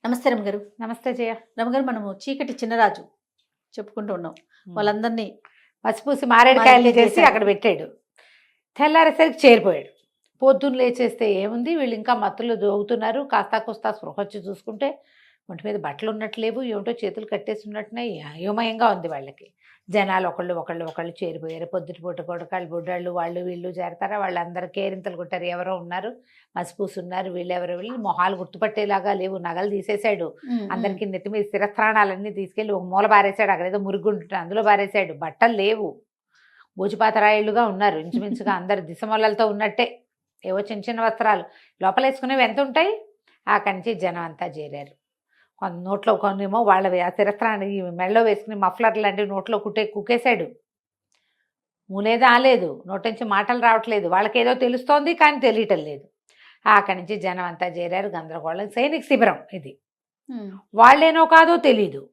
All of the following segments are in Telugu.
నమస్తే రమగారు. నమస్తే జయ. రమగారు, మనము చీకటి చిన్నరాజు చెప్పుకుంటూ ఉన్నాం. వాళ్ళందరినీ పసిపూసి మారేడుకాయలు మారేడుకాయలు చేసి చేశాడు. అక్కడ పెట్టాడు. తెల్లారేసరికి చేరిపోయాడు. పొద్దున్న లేచేస్తే ఏముంది, వీళ్ళు ఇంకా మత్తులో దోగుతున్నారు. కాస్తా కోస్తా స్పృహ వచ్చి చూసుకుంటే ఒంటి మీద బట్టలు ఉన్నట్లేవు, ఏమిటో చేతులు కట్టేసి ఉన్నట్టున్నాయి. అయోమయంగా ఉంది వాళ్ళకి. జనాలు ఒకళ్ళు చేరిపోయారు. పొద్దుటిపూట కొడకాళ్ళు బుడ్డాళ్ళు వాళ్ళు వీళ్ళు చేరతారా, వాళ్ళందరూ కేరింతలు కొట్టారు. ఎవరో ఉన్నారు, మసిపూసి ఉన్నారు, వీళ్ళు మొహాలు గుర్తుపట్టేలాగా లేవు. నగలు తీసేశాడు. అందరికీ నెత్తి మీద శిరస్త్రాణాలన్నీ తీసుకెళ్ళి ఒక మూల బారేశాడు. అక్కడేదో మురుగుంటుంటే అందులో బారేశాడు. బట్టలు లేవు, భోజిపాతరాయిళ్ళుగా ఉన్నారు. ఇంచుమించుగా అందరు దిశమొల్లలతో ఉన్నట్టే. ఏవో చిన్న చిన్న వస్త్రాలు లోపల వేసుకునేవి ఎంత ఉంటాయి. అక్కడి నుంచి జనం అంతా చేరారు. కొంత నోట్లో కొన్నేమో వాళ్ళవి ఆ శిరస్త్రాన్ని మెడలో వేసుకుని మఫ్లర్ లాంటివి నోట్లో కుక్కేశాడు. మూలేదా ఆలేదు, నోటి నుంచి మాటలు రావట్లేదు. వాళ్ళకేదో తెలుస్తోంది కానీ తెలియటం లేదు. అక్కడి నుంచి జనం అంతా చేరారు. గందరగోళం. సైనిక శిబిరం ఇది. వాళ్ళేనో కాదో తెలీదు,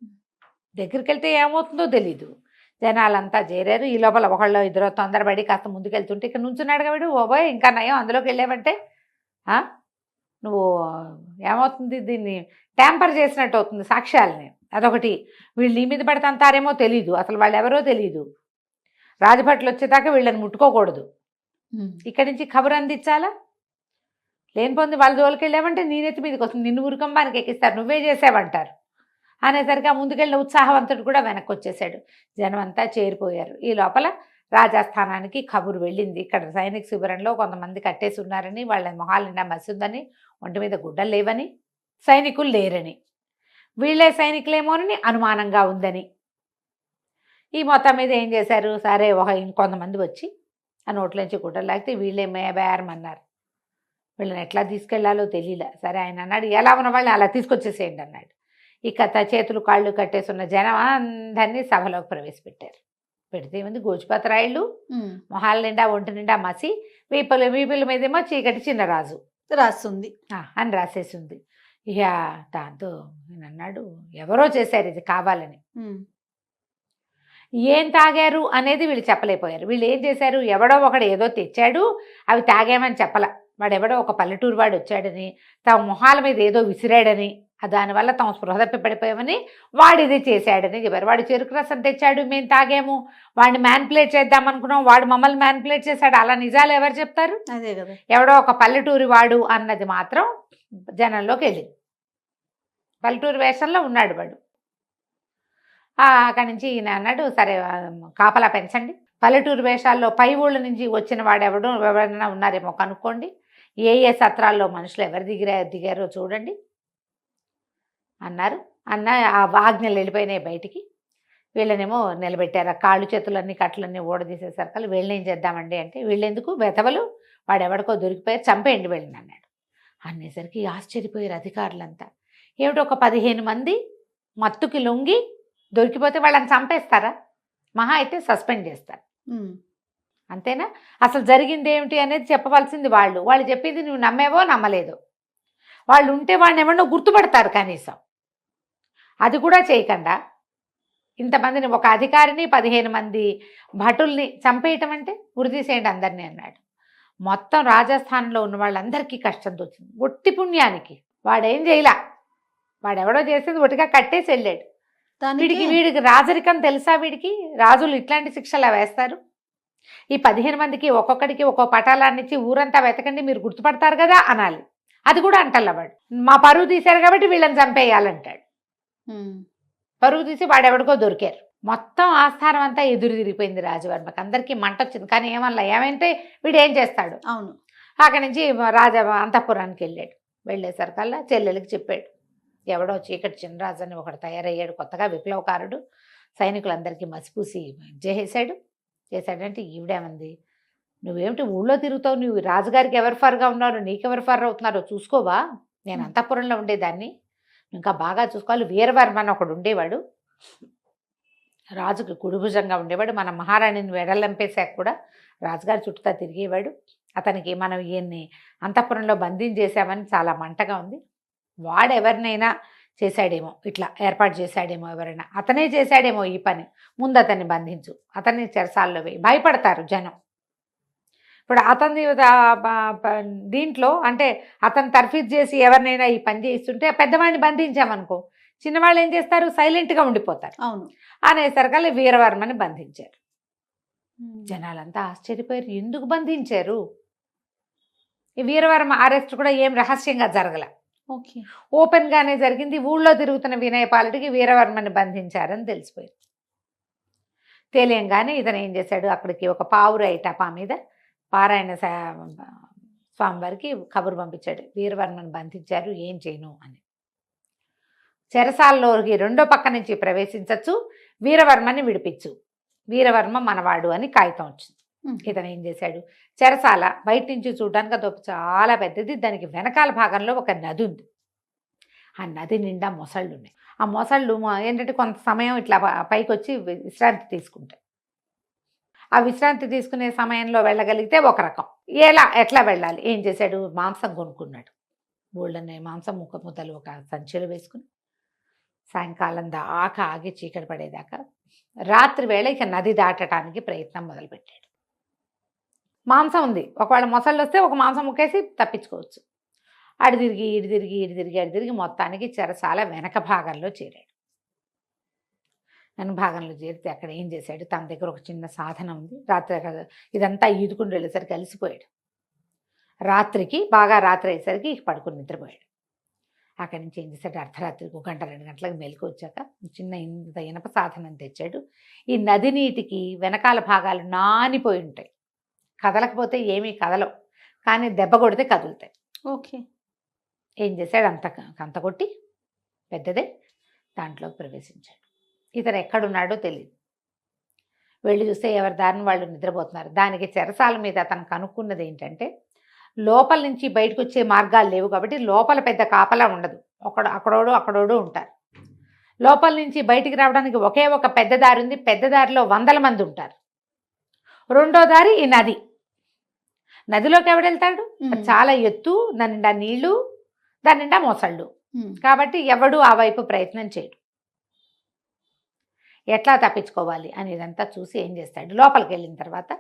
దగ్గరికి వెళ్తే ఏమవుతుందో తెలీదు. జనాలంతా చేరారు. ఈ లోపల ఒకళ్ళు ఇద్దరు తొందరపడి కాస్త ముందుకెళ్తుంటే ఇక్కడ నుంచున్నాడు కాబట్టి ఓబోయ్ ఇంకా నయం అందులోకి వెళ్ళావంటే నువ్వు ఏమవుతుంది, దీన్ని ట్యాంపర్ చేసినట్టు అవుతుంది సాక్ష్యాలని. అదొకటి. వీళ్ళు నీ మీద పడతంతారేమో తెలీదు, అసలు వాళ్ళు ఎవరో తెలీదు. రాజభట్లు వచ్చేదాకా వీళ్ళని ముట్టుకోకూడదు. ఇక్కడి నుంచి ఖబర్ అందించాలా. లేనిపోంది వాళ్ళ జోలికి వెళ్ళామంటే నీ నెత్తి మీదకి వస్తుంది, నిన్ను ఉరికంబానికి ఎక్కిస్తారు, నువ్వే చేసావంటారు అనేసరికి ఆ ముందుకెళ్ళిన ఉత్సాహవంతుడు కూడా వెనక్కి వచ్చేసాడు. జనం అంతా చేరిపోయారు. ఈ లోపల రాజస్థానానికి కబురు వెళ్ళింది. ఇక్కడ సైనిక శిబిరంలో కొంతమంది కట్టేసి ఉన్నారని, వాళ్ళ మొహాలు నిండా మసిందని, ఒంటి మీద గుడ్డలు లేవని, సైనికులు లేరని, వీళ్ళే సైనికులేమోనని అనుమానంగా ఉందని. ఈ మొత్తం మీద ఏం చేశారు, సరే ఇంకొంతమంది వచ్చి ఆ నోట్లోంచి గుడ్డలు లాగితే వీళ్ళే బేరమన్నారు. వీళ్ళని ఎట్లా తీసుకెళ్లాలో తెలియలే. సరే ఆయన అన్నాడు, ఎలా ఉన్న వాళ్ళని అలా తీసుకొచ్చేసేయండి అన్నాడు. ఇక చేతులు కాళ్ళు కట్టేస్తున్న జనం అందరినీ సభలోకి ప్రవేశపెట్టారు. పెడితే ఏముంది, గోచిపత్రాయిళ్ళు, మొహాల నిండా ఒంటి నిండా మసి, వీపుల మీదేమో చీకటి చిన్నరాజు రాస్తుంది అని రాసేసింది. ఇక దాంతో నేను అన్నాడు, ఎవరో చేశారు ఇది కావాలని. ఏం తాగారు అనేది వీళ్ళు చెప్పలేకపోయారు. వీళ్ళు ఏం చేశారు, ఎవడో ఒకడు ఏదో తెచ్చాడు, అవి తాగామని చెప్పల. వాడెవడో ఒక పల్లెటూరు వాడు వచ్చాడని, తమ మొహాల మీద ఏదో విసిరాడని, దానివల్ల తమ స్పృహ తప్పి పడిపోయామని వాడు ఇది చేశాడని చెప్పారు. వాడు చెరుకు రసం తెచ్చాడు, మేము తాగాము, వాడిని మ్యాన్పులేట్ చేద్దాం అనుకున్నాం, వాడు మమ్మల్ని మ్యాన్పులేట్ చేశాడు. అలా నిజాలు ఎవరు చెప్తారు? అదే కదా. ఎవడో ఒక పల్లెటూరి వాడు అన్నది మాత్రం జనంలోకి వెళ్ళింది. పల్లెటూరు వేషంలో ఉన్నాడు వాడు. అక్కడి నుంచి ఈయన అన్నాడు, సరే కాపలా పెంచండి, పల్లెటూరు వేషాల్లో పై ఊళ్ళ నుంచి వచ్చిన వాడు ఎవరైనా ఉన్నారేమో కనుక్కోండి, ఏ సత్రాల్లో మనుషులు ఎవరు దిగారో చూడండి అన్నారు. ఆ ఆజ్ఞలు వెళ్ళిపోయినాయి బయటికి. వీళ్ళనేమో నిలబెట్టారు. కాళ్ళు చేతులన్నీ కట్లన్నీ ఊడదీసేసరికి వీళ్ళని ఏం చేద్దామండి అంటే, వీళ్ళెందుకు బెతవలు, వాడు ఎవడికో దొరికిపోయారు, చంపేయండి వీళ్ళని అన్నాడు. అనేసరికి ఆశ్చర్యపోయారు అధికారులంతా. ఏమిటి, ఒక 15 మంది మత్తుకి లొంగి దొరికిపోతే వాళ్ళని చంపేస్తారా? మహా అయితే సస్పెండ్ చేస్తారు, అంతేనా? అసలు జరిగింది ఏమిటి అనేది చెప్పవలసింది వాళ్ళు. వాళ్ళు చెప్పింది నువ్వు నమ్మేవో నమ్మలేదో. వాళ్ళు ఉంటే వాడిని ఎవరినో గుర్తుపడతారు కనీసం. అది కూడా చేయకుండా ఇంతమందిని, ఒక అధికారిని 15 మంది భటుల్ని చంపేయటం అంటే ఉరిదీసేయండి అందరినీ అన్నాడు. మొత్తం రాజస్థాన్లో ఉన్న వాళ్ళందరికీ కష్టం వచ్చింది. ఒట్టి పుణ్యానికి వాడేం చేయలా, వాడెవడో చేసింది ఒట్టిగా కట్టేసి వెళ్ళాడు. వీడికి రాజరికం తెలుసా? వీడికి రాజులు ఇట్లాంటి శిక్షలా వేస్తారు? ఈ 15 మందికి ఒక్కొక్కడికి ఒక్కో పటాలాన్ని ఇచ్చి ఊరంతా వెతకండి మీరు గుర్తుపడతారు కదా అనాలి. అది కూడా అంటల్లవాడు. మా పరువు తీశారు కాబట్టి వీళ్ళని చంపేయాలంటాడు. పరువు తీసి వాడెవడికో దొరికారు. మొత్తం ఆస్థానం అంతా ఎదురు తిరిగిపోయింది రాజవర్మకి. అందరికీ మంట వచ్చింది. కానీ ఏమంటే వీడు ఏం చేస్తాడు. అవును. అక్కడి నుంచి అంతఃపురానికి వెళ్ళాడు. వెళ్ళేసరికల్లా చెల్లెలకి చెప్పాడు, ఎవడో చీకటి చిన్నరాజు అని ఒకడు తయారయ్యాడు కొత్తగా, విప్లవకారుడు, సైనికులందరికీ మసిపూసి చేశాడంటే ఈవిడేమంది, నువ్వేమిటి ఊళ్ళో తిరుగుతావు, నువ్వు రాజుగారికి ఎవరు ఫర్గా ఉన్నారు, నీకెవరు ఫర్ అవుతున్నారో చూసుకోవా, నేను అంతఃపురంలో ఉండేదాన్ని, ఇంకా బాగా చూసుకోవాలి. వీరవర్మ అని ఒకడు ఉండేవాడు, రాజుకి కుడిభుజంగా ఉండేవాడు, మన మహారాణిని వెడలంపేశాక కూడా రాజుగారి చుట్టూ తిరిగేవాడు. అతనికి మనం ఈయన్ని అంతఃపురంలో బంధించేసామని చాలా మంటగా ఉంది. వాడెవరినైనా చేశాడేమో, ఇట్లా ఏర్పాటు చేశాడేమో, ఎవరైనా అతనే చేశాడేమో ఈ పని, ముందు అతన్ని బంధించు, అతన్ని చెరసాల్లో వేయి, భయపడతారు జనం. ఇప్పుడు అతని దీంట్లో అంటే అతను తర్ఫీదు చేసి ఎవరినైనా ఈ పని చేయిస్తుంటే పెద్దవాడిని బంధించామనుకో, చిన్నవాళ్ళు ఏం చేస్తారు, సైలెంట్గా ఉండిపోతారు. అవును. అనేసరికల్లా వీరవర్మని బంధించారు. జనాలంతా ఆశ్చర్యపోయారు, ఎందుకు బంధించారు? ఈ వీరవర్మ అరెస్ట్ కూడా ఏం రహస్యంగా జరగల, ఓకే. ఓపెన్ గానే జరిగింది. ఊళ్ళో తిరుగుతున్న వినయపాలుడికి వీరవర్మని బంధించారని తెలిసిపోయింది. తెలియంగానే ఇతను ఏం చేశాడు, అక్కడికి ఒక పావురాయి టపా మీద పారాయణ స్వామివారికి కబురు పంపించాడు, వీరవర్మని బంధించారు, ఏం చేయను అని. చెరసాలలోకి రెండో పక్క నుంచి ప్రవేశించచ్చు, వీరవర్మని విడిపించు, వీరవర్మ మనవాడు అని కాగితం వచ్చింది. ఇతను ఏం చేశాడు, చెరసాల బయట నుంచి చూడడానికి అది చాలా పెద్దది, దానికి వెనకాల భాగంలో ఒక నది ఉంది. ఆ నది నిండా మొసళ్ళు ఉన్నాయి. ఆ మొసళ్ళు ఏంటంటే కొంత సమయం ఇట్లా పైకి వచ్చి విశ్రాంతి తీసుకుంటాయి. ఆ విశ్రాంతి తీసుకునే సమయంలో వెళ్ళగలిగితే ఒక రకం, ఎట్లా వెళ్ళాలి, ఏం చేశాడు, మాంసం కొనుక్కున్నాడు. బోళ్ళనే మాంసం ముద్దలు ఒక సంచిలో వేసుకుని సాయంకాలం దాకా ఆగి చీకటి పడేదాకా రాత్రి వేళ ఇక నది దాటడానికి ప్రయత్నం మొదలుపెట్టాడు. మాంసం ఉంది, ఒకవేళ మొసళ్ళు వస్తే ఒక మాంసం ముక్కేసి తప్పించుకోవచ్చు. అడి తిరిగి మొత్తానికి చెరసాల వెనక భాగంలో చేరాడు. వెనక భాగంలో చేరితే అక్కడ ఏం చేశాడు, తన దగ్గర ఒక చిన్న సాధనం ఉంది. రాత్రి ఇదంతా ఈదుకుని వెళ్ళేసరికి అలసిపోయాడు. బాగా రాత్రి అయ్యేసరికి పడుకుని నిద్రపోయాడు. అక్కడి నుంచి ఏం చేశాడు, అర్ధరాత్రికి 1 గంట 2 గంటలకు మెలకు వచ్చాక చిన్న ఇంత ఇనప సాధనం తెచ్చాడు. ఈ నది నీటికి వెనకాల భాగాలు నానిపోయి ఉంటాయి, కదలకపోతే ఏమీ కదలవు, కానీ దెబ్బ కొడితే కదులుతాయి. ఓకే. ఏం చేశాడు, అంత కొట్టి పెద్దదే దాంట్లోకి ప్రవేశించాడు. ఇతను ఎక్కడున్నాడో తెలియదు. వెళ్ళి చూస్తే ఎవరి దారిని వాళ్ళు నిద్రపోతున్నారు. దానికి చెరసాల మీద అతను కనుక్కున్నది ఏంటంటే, లోపల నుంచి బయటకు వచ్చే మార్గాలు లేవు కాబట్టి లోపల పెద్ద కాపలా ఉండదు, అక్కడోడు ఉంటారు. లోపల నుంచి బయటికి రావడానికి ఒకే ఒక పెద్ద దారి ఉంది, పెద్ద దారిలో 100 మంది ఉంటారు. రెండో దారి ఈ నది. నదిలోకి ఎవడెళ్తాడు, చాలా ఎత్తు, దాని నిండా నీళ్లు, దాని నిండా మొసళ్ళు, కాబట్టి ఎవడు ఆ వైపు ప్రయత్నం చేయడు. ఎట్లా తప్పించుకోవాలి అనేదంతా చూసి ఏం చేస్తాడు, లోపలికి వెళ్ళిన తర్వాత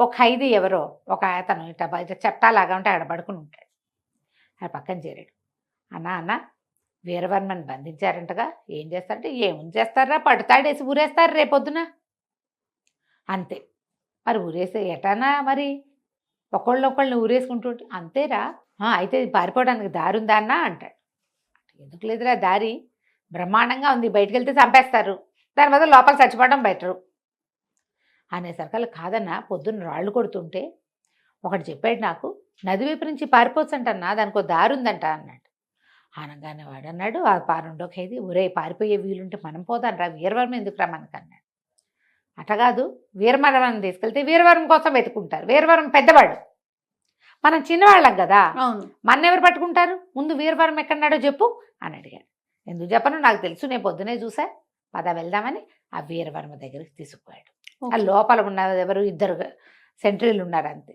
ఒక ఖైదీ ఎవరో ఒక అతను ఇట్లా బయట చట్టాలాగా ఉంటే అక్కడ పడుకుని ఉంటాడు. ఆ పక్కన చేరాడు. అన్న వీరవర్మని బంధించారంటగా, ఏం చేస్తారంటే, ఏముంది చేస్తారా, పట్టుతాడేసి ఊరేస్తారు రేపొద్దున అంతే. మరి ఊరేసి ఎటానా మరి ఒకళ్ళని ఊరేసుకుంటుంటే, అంతేరా, అయితే పారిపోవడానికి దారి ఉందా అన్నా అంటాడు. ఎందుకు లేదురా దారి, బ్రహ్మాండంగా ఉంది, బయటకు వెళ్తే చంపేస్తారు, దాని బదులు లోపల చచ్చిపోవడం బెటరు అనేసరికల్లా, కాదన్నా పొద్దున్న రాళ్ళు కొడుతుంటే ఒకటి చెప్పాడు నాకు, నది వైపు నుంచి పారిపోవచ్చంటన్నా, దానికి ఒక దారి ఉందంట అన్నాడు. అనగానే వాడు అన్నాడు, ఆ రెండో ఖైదీ, ఒరే పారిపోయే వీలుంటే మనం పోదాం రా, వీరవర్మ ఎందుకురా మనకు అన్నాడు. అటకాదు, వీరవర్మని తీసుకెళ్తే వీరవర్మ కోసం వెతుకుంటారు, వీరవర్మ పెద్దవాడు, మనం చిన్నవాళ్ళం కదా, మన ఎవరు పట్టుకుంటారు, ముందు వీరవర్మ ఎక్కడున్నాడో చెప్పు అని అడిగాడు. ఎందుకు చెప్పను, నాకు తెలుసు, నేను పొద్దునే చూసా, పద వెళ్దామని ఆ వీరవర్మ దగ్గరికి తీసుకుపోయాడు. ఆ లోపల ఉన్న ఎవరు 2 సెంట్రీలు ఉన్నారు అంతే,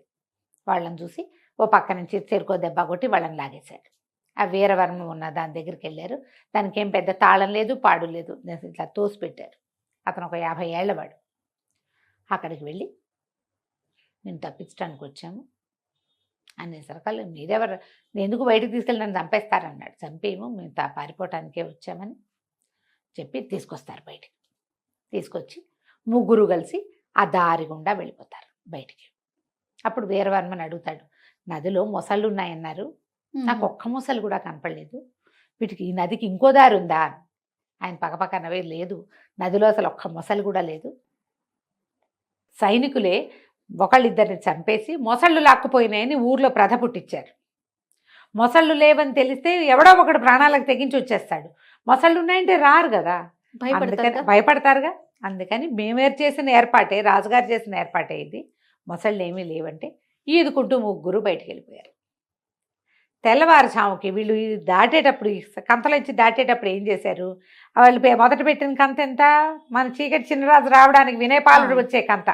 వాళ్ళని చూసి ఓ పక్క నుంచి చెరుకో దెబ్బ కొట్టి వాళ్ళని లాగేశాడు. ఆ వీరవర్మ ఉన్న దాని దగ్గరికి వెళ్ళారు. దానికి ఏం పెద్ద తాళం లేదు, పాడు లేదు, ఇట్లా తోసి పెట్టారు. అతను ఒక 50 ఏళ్ల వాడు. అక్కడికి వెళ్ళి, నేను తప్పించడానికి వచ్చాము అనేసరికల్లా, మీరెవరు, నేను ఎందుకు బయటకు తీసుకెళ్ళి నన్ను చంపేస్తారన్నాడు. చంపేమో, మేము పారిపోవటానికే వచ్చామని చెప్పి తీసుకొస్తారు బయటికి. తీసుకొచ్చి ముగ్గురు కలిసి ఆ దారి గుండా వెళ్ళిపోతారు బయటికి. అప్పుడు వీరవర్మని అడుగుతాడు, నదిలో మొసళ్ళు ఉన్నాయన్నారు, నాకు ఒక్క మొసలు కూడా కనపడలేదు, వీటికి ఈ నదికి ఇంకో దారి ఉందా? ఆయన పక్కపక్క నవ్వే, లేదు, నదిలో అసలు ఒక్క మొసలు కూడా లేదు, సైనికులే ఒకళ్ళిద్దరిని చంపేసి మొసళ్ళు లాక్కుపోయినాయని ఊర్లో ప్రథ పుట్టించారు. మొసళ్ళు లేవని తెలిస్తే ఎవడో ఒకడు ప్రాణాలకు తెగించి వచ్చేస్తాడు, మొసళ్ళు ఉన్నాయంటే రారు కదా, భయపడతారుగా. అందుకని మేమేరు చేసిన ఏర్పాటే, రాజుగారు చేసిన ఏర్పాటే ఇది, మొసళ్ళు ఏమీ లేవంటే ఈదుకుంటూ ముగ్గురు బయటికి వెళ్ళిపోయారు. తెల్లవారుజాముకి వీళ్ళు దాటేటప్పుడు, కంతలోంచి దాటేటప్పుడు ఏం చేశారు, వాళ్ళు మొదట పెట్టిన కంత ఎంత, మన చీకటి చిన్నరాజు రావడానికి వినయపాలుడు వచ్చే కంత,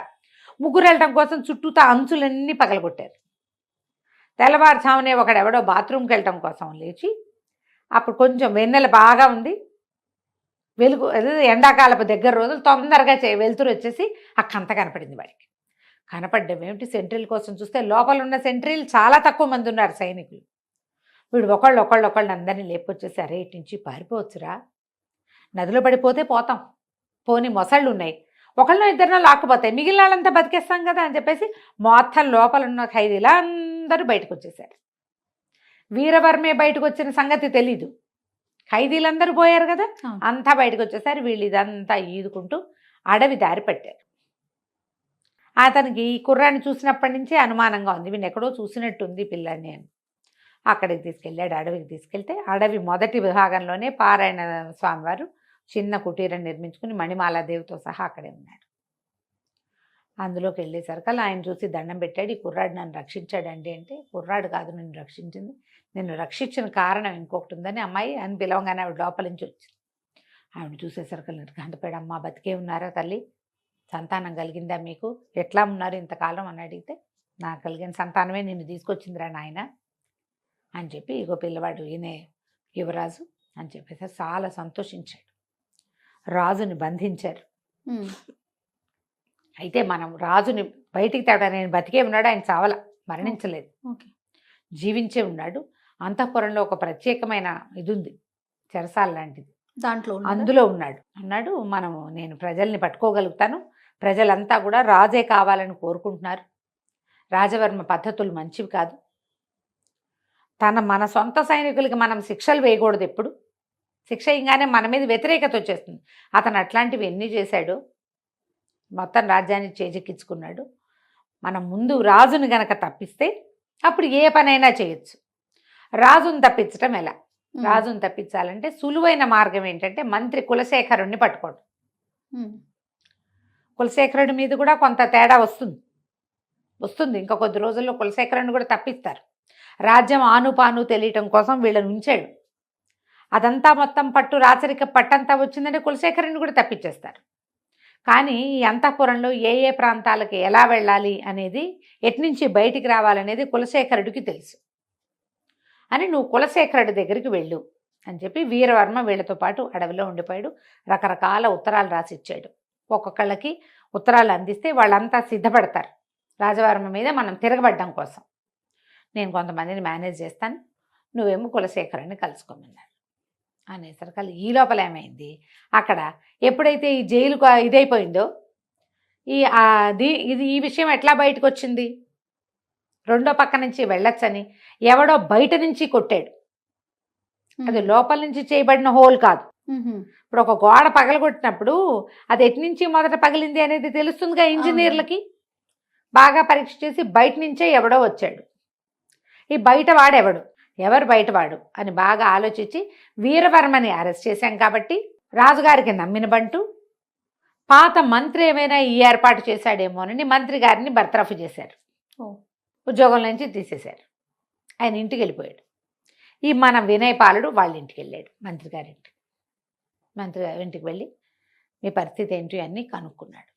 ముగ్గురు వెళ్ళటం కోసం చుట్టూతా అంచులన్నీ పగలగొట్టారు. తెల్లవారుజామునే ఒకడెవడో బాత్రూమ్కి వెళ్ళటం కోసం లేచి, అప్పుడు కొంచెం వెన్నెల బాగా ఉంది, వెలుగు, ఎండాకాలపు దగ్గర రోజులు, తొందరగా వెలుతురు వచ్చేసి ఆ కంత కనపడింది వాడికి. కనపడ్డం ఏమిటి సెంట్రీల కోసం చూస్తే లోపల ఉన్న సెంట్రీలు చాలా తక్కువ మంది ఉన్నారు సైనికులు. వీడు ఒకళ్ళు అందరినీ లేపొచ్చేసి అరే ఇటు నుంచి పారిపోవచ్చురా, నదిలో పడిపోతే పోతాం, పోని మొసళ్ళు ఉన్నాయి, ఒకళ్ళనో ఇద్దరినో లాక్కుపోతాయి, మిగిలిన వాళ్ళంతా బతికేస్తాం కదా అని చెప్పేసి మొత్తం లోపల ఉన్న ఖైదీలు అందరూ బయటకు వచ్చేసారు. వీరవర్మే బయటకు వచ్చిన సంగతి తెలీదు, ఖైదీలందరూ పోయారు కదా, అంతా బయటకు వచ్చేసారు. వీళ్ళు ఇదంతా ఈదుకుంటూ అడవి దారి పట్టారు. అతనికి ఈ కుర్రాన్ని చూసినప్పటి నుంచే అనుమానంగా ఉంది, వీడిని ఎక్కడో చూసినట్టుంది పిల్లని అని. అక్కడికి తీసుకెళ్ళాడు, అడవికి తీసుకెళ్తే అడవి మొదటి విభాగంలోనే పారాయణ స్వామివారు చిన్న కుటీరం నిర్మించుకుని మణిమాలాదేవితో సహా అక్కడే ఉన్నాడు. అందులోకి వెళ్ళేసరికల్లా ఆయన చూసి దండం పెట్టాడు, ఈ కుర్రాడు నన్ను రక్షించాడండి అంటే, కుర్రాడు కాదు నిన్ను రక్షించింది, నిన్ను రక్షించిన కారణం ఇంకొకటి ఉందని అమ్మాయి అని పిలవగానే ఆవిడ లోపల నుంచి వచ్చింది. ఆవిడ చూసేసరికల్లా నిర్ఘాంతపోయాడు, అమ్మ బతికే ఉన్నారా తల్లి, సంతానం కలిగిందా మీకు, ఎట్లా ఉన్నారు ఇంతకాలం అని అడిగితే, నాకు కలిగిన సంతానమే నిన్ను తీసుకొచ్చిందిరా నాయన అని చెప్పి, ఇగో పిల్లవాడు ఈయనే యువరాజు అని చెప్పేసి చాలా సంతోషించాడు. రాజుని బంధించారు. అయితే మనం రాజుని బయటికి తేడా, నేను బతికే ఉన్నాడు, ఆయన చావల, మరణించలేదు, జీవించే ఉన్నాడు. అంతఃపురంలో ఒక ప్రత్యేకమైన ఇది ఉంది, చెరసాల లాంటిది, అందులో ఉన్నాడు. నేను ప్రజల్ని పట్టుకోగలుగుతాను, ప్రజలంతా కూడా రాజే కావాలని కోరుకుంటున్నారు, రాజవర్మ పద్ధతులు మంచివి కాదు, మన సొంత సైనికులకి మనం శిక్షలు వేయకూడదు, ఎప్పుడు శిక్ష ఇంగానే మన మీద వ్యతిరేకత వచ్చేస్తుంది. అతను అట్లాంటివి ఎన్ని చేశాడు, మొత్తం రాజ్యాన్ని చేజెక్కించుకున్నాడు. మనం ముందు రాజుని గనక తప్పిస్తే అప్పుడు ఏ పనైనా చేయొచ్చు. రాజుని తప్పించటం ఎలా, రాజుని తప్పించాలంటే సులువైన మార్గం ఏంటంటే మంత్రి కులశేఖరుణ్ణి పట్టుకోవడం. కులశేఖరుడి మీద కూడా కొంత తేడా వస్తుంది, ఇంకా కొద్ది రోజుల్లో కులశేఖరుని కూడా తప్పిస్తారు. రాజ్యం ఆనుపాను తెలియటం కోసం వీళ్ళని ఉంచాడు. అదంతా మొత్తం రాచరిక పట్టంతా వచ్చిందంటే కులశేఖరుని కూడా తప్పించేస్తారు. కానీ ఈ అంతఃపురంలో ఏ ఏ ప్రాంతాలకి ఎలా వెళ్ళాలి అనేది, ఎట్నుంచి బయటికి రావాలనేది కులశేఖరుడికి తెలుసు అని, నువ్వు కులశేఖరుడి దగ్గరికి వెళ్ళు అని చెప్పి వీరవర్మ వీళ్ళతో పాటు అడవిలో ఉండిపోయాడు. రకరకాల ఉత్తరాలు రాసిచ్చాడు. ఒక్కొక్కళ్ళకి ఉత్తరాలు అందిస్తే వాళ్ళంతా సిద్ధపడతారు రాజవర్మ మీద మనం తిరగబడ్డం కోసం. నేను కొంతమందిని మేనేజ్ చేస్తాను, నువ్వేమో కులశేఖరుని కలుసుకోమన్నారు అనేసరికి ఈ లోపల ఏమైంది, అక్కడ ఎప్పుడైతే ఈ జైలు ఇదైపోయిందో ఈ విషయం ఎట్లా బయటకు వచ్చింది, రెండో పక్క నుంచి వెళ్ళొచ్చని ఎవడో బయట నుంచి కొట్టాడు. అది లోపల నుంచి చేయబడిన హోల్ కాదు. ఇప్పుడు ఒక గోడ పగలగొట్టినప్పుడు అది ఎటు నుంచి మొదట పగిలింది అనేది తెలుస్తుందిగా ఇంజనీర్లకి. బాగా పరీక్ష చేసి బయట నుంచే ఎవడో వచ్చాడు. ఈ ఎవరు బయటవాడు అని బాగా ఆలోచించి వీరవర్మని అరెస్ట్ చేశాం కాబట్టి రాజుగారికి నమ్మిన బంటు పాత మంత్రి ఏమైనా ఈ ఏర్పాటు చేశాడేమోనని మంత్రి గారిని బర్తరఫ్ చేశారు, ఉద్యోగం నుంచి తీసేశారు. ఆయన ఇంటికి వెళ్ళిపోయాడు. ఈ మన వినయపాలుడు వాళ్ళ ఇంటికి వెళ్ళాడు, మంత్రి గారి ఇంటికి వెళ్ళి మీ పరిస్థితి ఏంటి అని కనుక్కున్నాడు.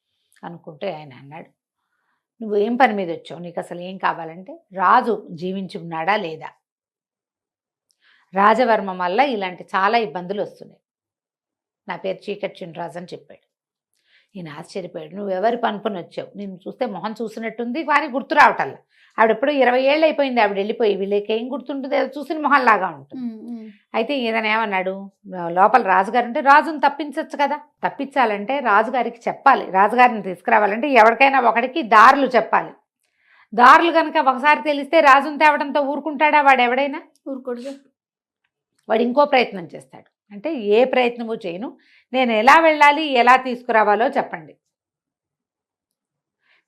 కనుక్కుంటే ఆయన అన్నాడు, నువ్వు ఏం పని మీద వచ్చావు, నీకు అసలు ఏం కావాలంటే, రాజు జీవించి ఉన్నాడా లేదా, రాజవర్మ వల్ల ఇలాంటి చాలా ఇబ్బందులు వస్తున్నాయి, నా పేరు చీకటి చినరాజు అని చెప్పాడు. ఈయన ఆశ్చర్యపోయాడు, నువ్వెవరి పనుకొని వచ్చావు, నేను చూస్తే మొహం చూసినట్టుంది కానీ గుర్తు రావటల్లా, ఆవిడెప్పుడు 20 ఏళ్ళు అయిపోయింది, ఆవిడ వెళ్ళిపోయి, వీళ్ళకి ఏం గుర్తుంటుంది, ఏదో చూసిన మొహంలాగా ఉంటుంది. అయితే ఈయన ఏమన్నాడు, లోపల రాజుగారు ఉంటే రాజుని తప్పించవచ్చు కదా, తప్పించాలంటే రాజుగారికి చెప్పాలి, రాజుగారిని తీసుకురావాలంటే ఎవరికైనా ఒకటికి దారులు చెప్పాలి. దారులు కనుక ఒకసారి తెలిస్తే రాజుని తేవడంతో ఊరుకుంటాడా, వాడు ఎవడైనా ఊరుకోడు, వాడు ఇంకో ప్రయత్నం చేస్తాడు. అంటే ఏ ప్రయత్నము చేయను, నేను ఎలా వెళ్ళాలి ఎలా తీసుకురావాలో చెప్పండి,